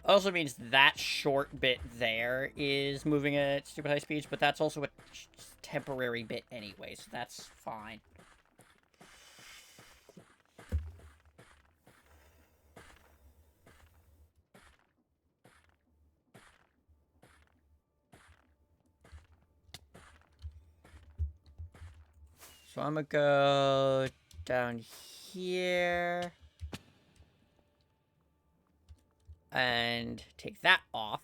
Also means that short bit there is moving at stupid high speeds, but that's also a temporary bit anyway, so that's fine. So I'm gonna go down here and take that off.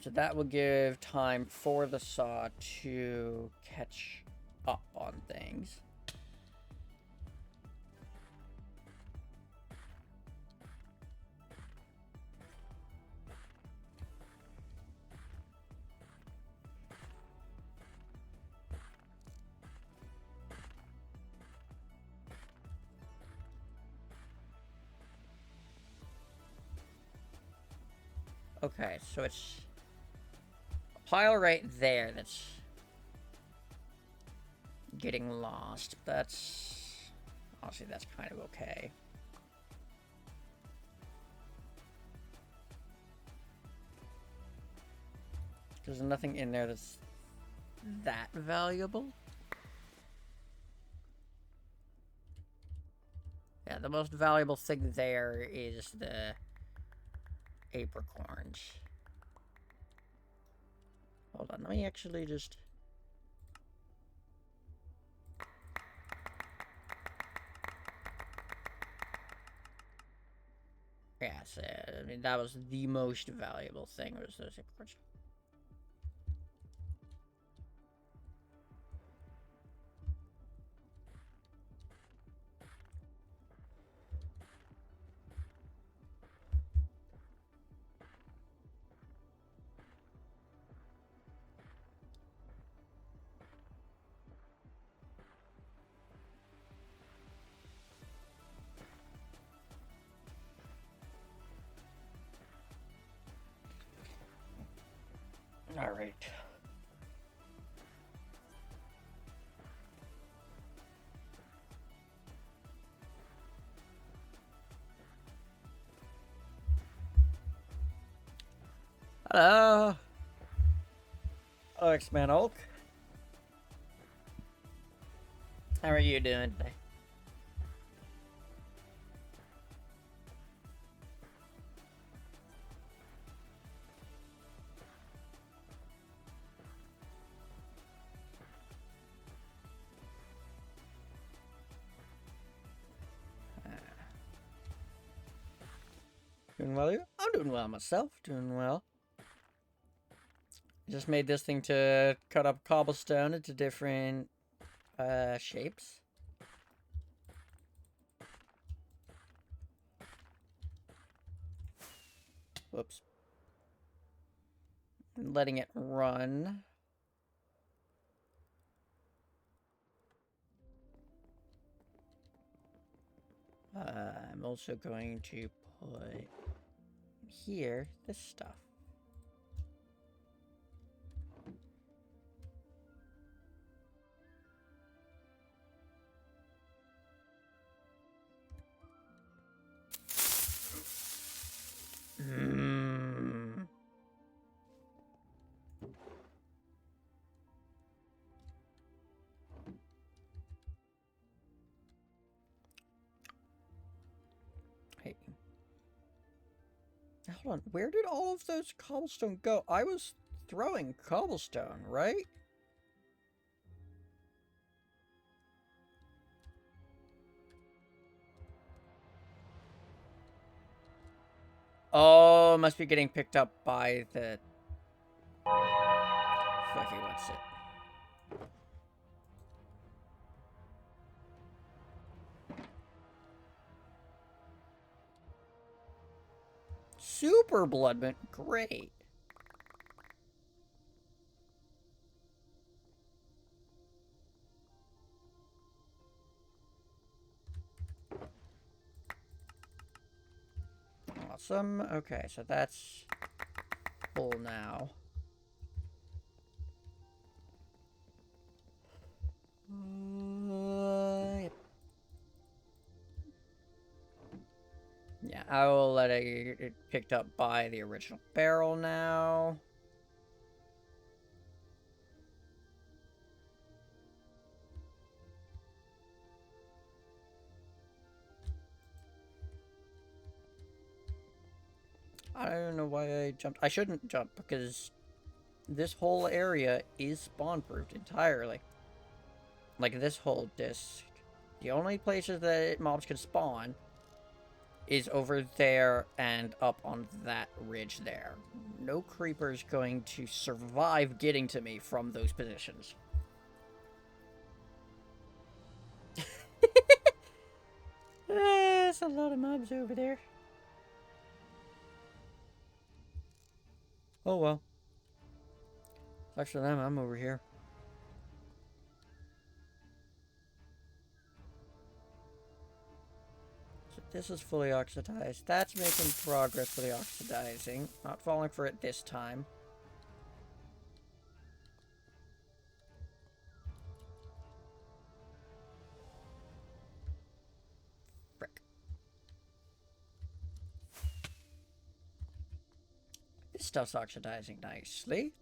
So that will give time for the saw to catch up on things. Okay, so it's a pile right there that's getting lost. That's... honestly, that's kind of okay. There's nothing in there that's that valuable. Yeah, the most valuable thing there is the apricorns. Hold on, let me actually just... yes, I mean, that was the most valuable thing, was those apricorns. All right. Hello. Hello, X-Man Hulk. How are you doing today? Doing well, you? I'm doing well myself. Doing well. Just made this thing to cut up cobblestone into different shapes. Whoops. Letting it run. I'm also going to put here this stuff. Hold on, where did all of those cobblestone go? I was throwing cobblestone, right? Oh, must be getting picked up by the... Okay, what's it? Super Bloodman, great. Awesome. Okay, so that's full now. Yep. Yeah, I will let it get picked up by the original barrel now. I don't know why I jumped. I shouldn't jump because this whole area is spawn-proofed entirely. Like this whole disc. The only places that mobs can spawn is over there and up on that ridge there. No creeper's going to survive getting to me from those positions. There's a lot of mobs over there. Oh well. Sucks for them, I'm over here. So this is fully oxidized. That's making progress for the oxidizing. Not falling for it this time. Frick. This stuff's oxidizing nicely.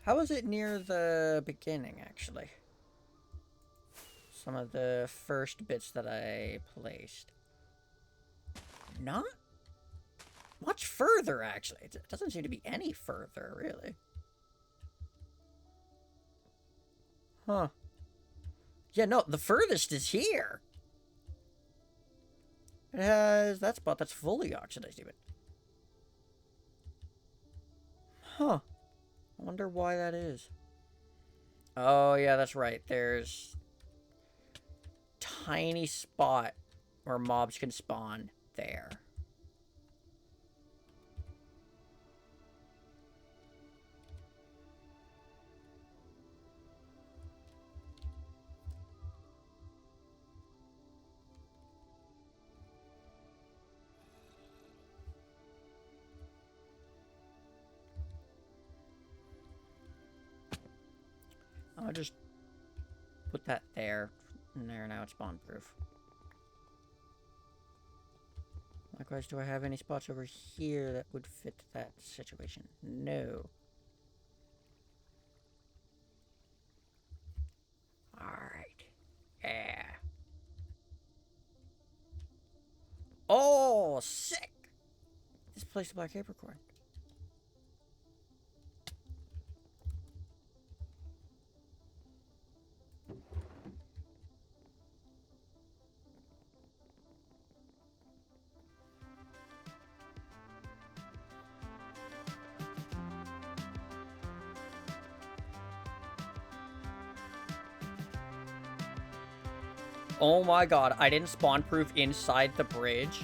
How is it near the beginning, actually? Some of the first bits that I placed. Not much further, actually. It doesn't seem to be any further, really. Huh. Yeah, no, the furthest is here. It has that spot that's fully oxidized, even. Huh. I wonder why that is. Oh, yeah, that's right. There's tiny spot where mobs can spawn there. I'll just put that there. And there, now it's spawn-proof. Likewise, do I have any spots over here that would fit that situation? No. Alright. Yeah. Oh, sick! This place is black apricorn. Oh my god, I didn't spawn-proof inside the bridge.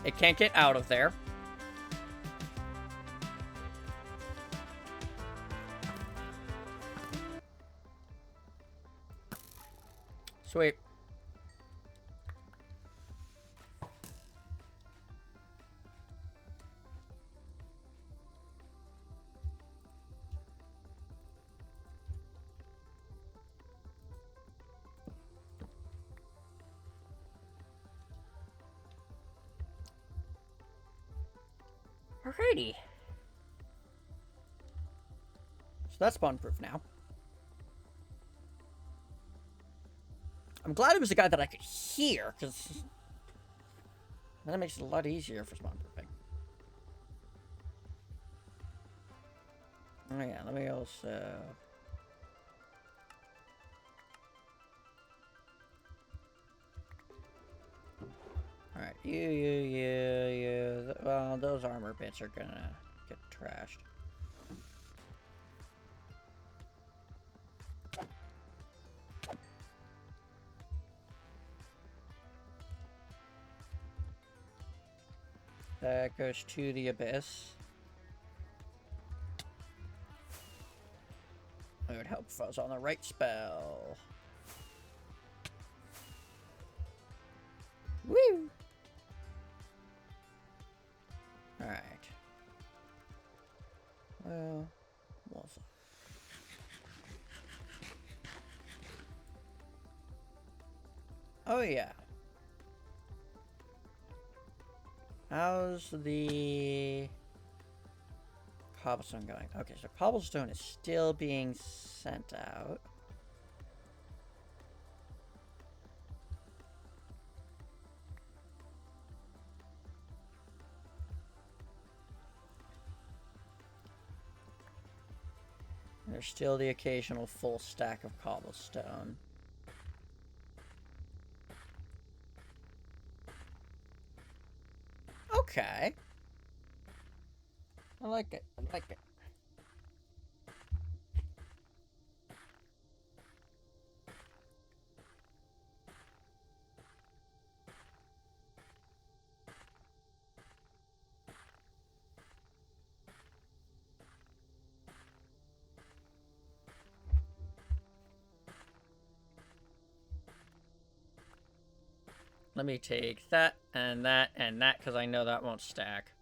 It can't get out of there. Sweet. Alrighty. So that's spawn-proof now. I'm glad it was a guy that I could hear, because that makes it a lot easier for spawn-proofing. Oh yeah, let me also... Alright, you. Well, those armor bits are gonna get trashed. That goes to the abyss. It would help if I was on the right spell. Woo! Alright. Well, what's it? Oh yeah. How's the cobblestone going? Okay, so cobblestone is still being sent out. There's still the occasional full stack of cobblestone. Okay. I like it. I like it. Let me take that, and that, and that, because I know that won't stack.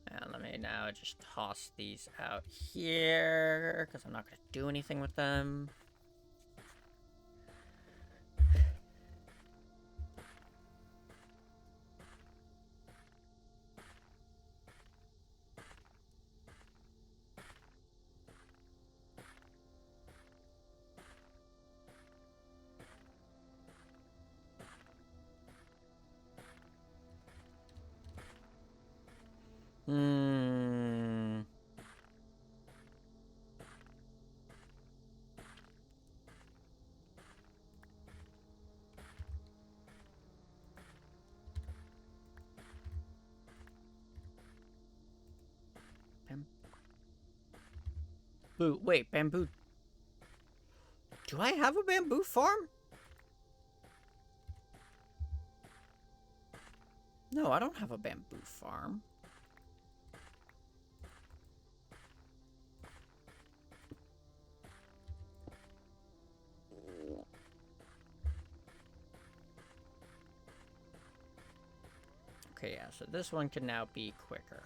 And let me now just toss these out here, because I'm not going to do anything with them. Bamboo. Wait, bamboo. Do I have a bamboo farm? No, I don't have a bamboo farm. Okay, yeah, so this one can now be quicker.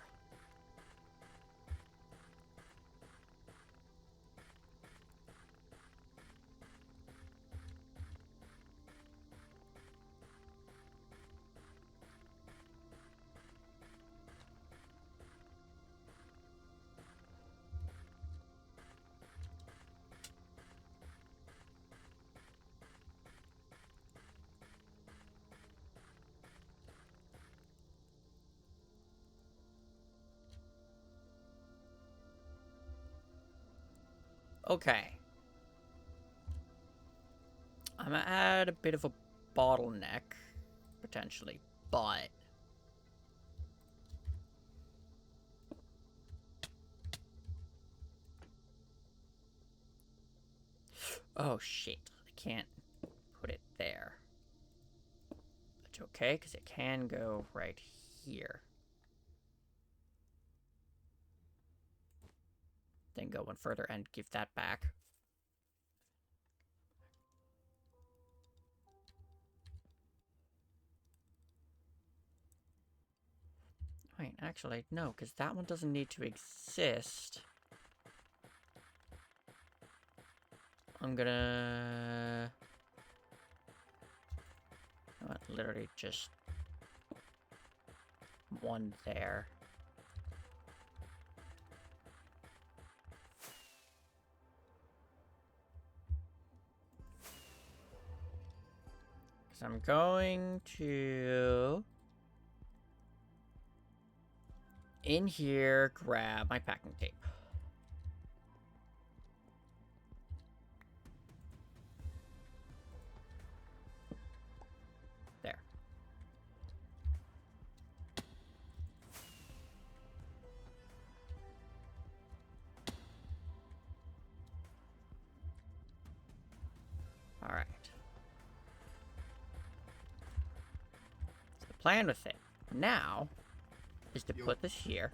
Okay. I'm gonna add a bit of a bottleneck, potentially, but... Oh, shit. I can't put it there. That's okay, because it can go right here. Then go one further and give that back. Wait, actually, no, because that one doesn't need to exist. I'm gonna... Literally just one there. So I'm going to in here grab my packing tape. There. All right. So the plan with it now is to put this here.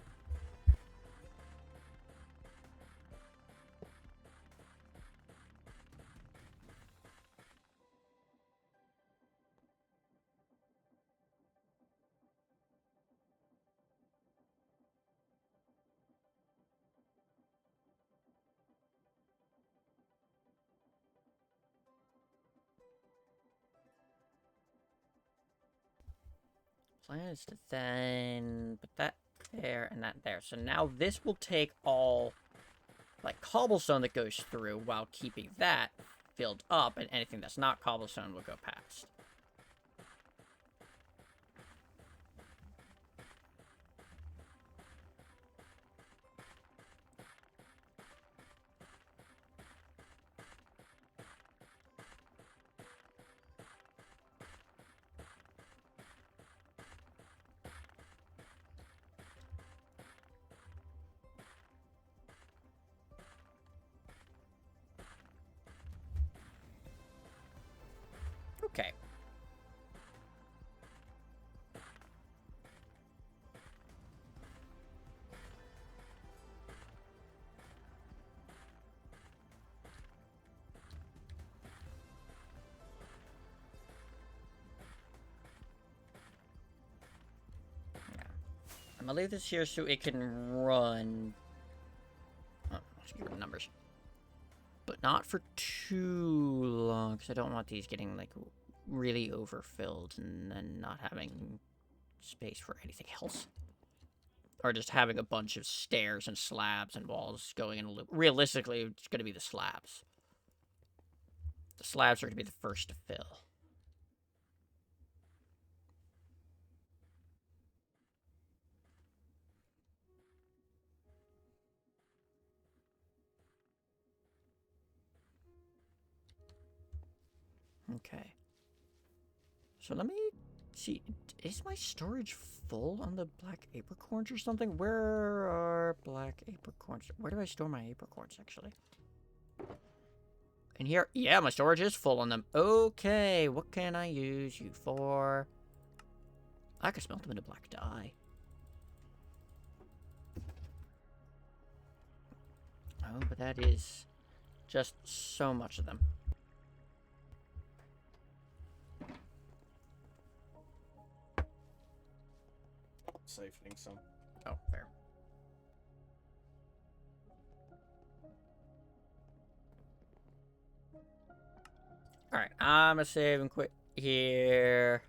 Plan is to then put that there and that there. So now this will take all, like, cobblestone that goes through while keeping that filled up, and anything that's not cobblestone will go past. Okay. Yeah. I'm gonna leave this here so it can run. Oh, let's give it numbers. But not for too long, because I don't want these getting, like, really overfilled and then not having space for anything else. Or just having a bunch of stairs and slabs and walls going in a loop. Realistically, it's going to be the slabs. The slabs are going to be the first to fill. Okay. So let me see. Is my storage full on the black apricorns or something? Where are black apricorns? Where do I store my apricorns, actually? In here? Yeah, my storage is full on them. Okay, what can I use you for? I could smelt them into black dye. Oh, but that is just so much of them. Siphoning some. Oh, fair. Alright, I'm gonna save and quit here.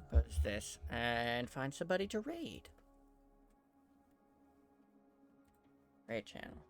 Post this and find somebody to raid. Raid channel.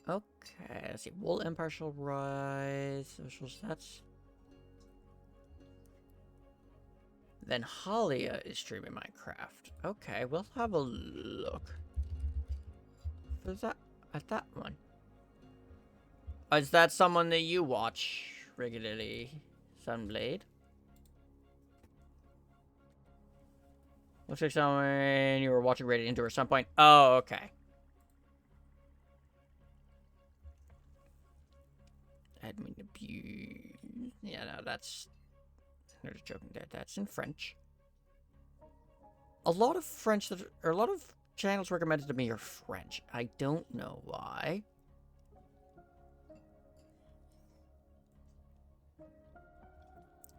Okay, let's see. Wool impartial rise, social stats. Then Halia is streaming Minecraft. Okay, we'll have a look. For that, at that one. Is that someone that you watch regularly, Sunblade? Looks like someone you were watching Rated Into at some point. Oh, okay. Admin abuse. Yeah, no, that's... I'm just joking there. That's in French. A lot of French that... Or a lot of channels recommended to me are French. I don't know why.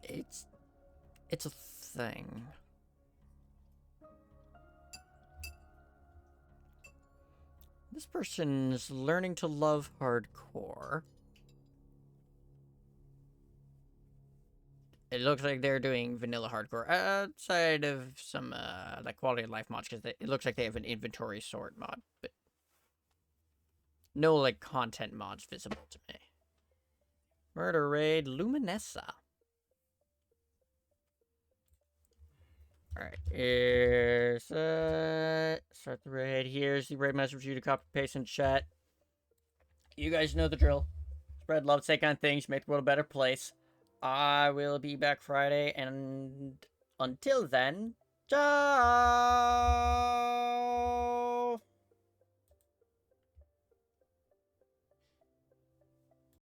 It's a thing. This person's learning to love hardcore. It looks like they're doing vanilla hardcore outside of some like quality of life mods, because it looks like they have an inventory sort mod, but no like content mods visible to me. Murder raid Luminessa. Alright, here's start the raid. Here's the raid message for you to copy paste in chat. You guys know the drill. Spread love, say kind things, make the world a better place. I will be back Friday, and until then, ciao!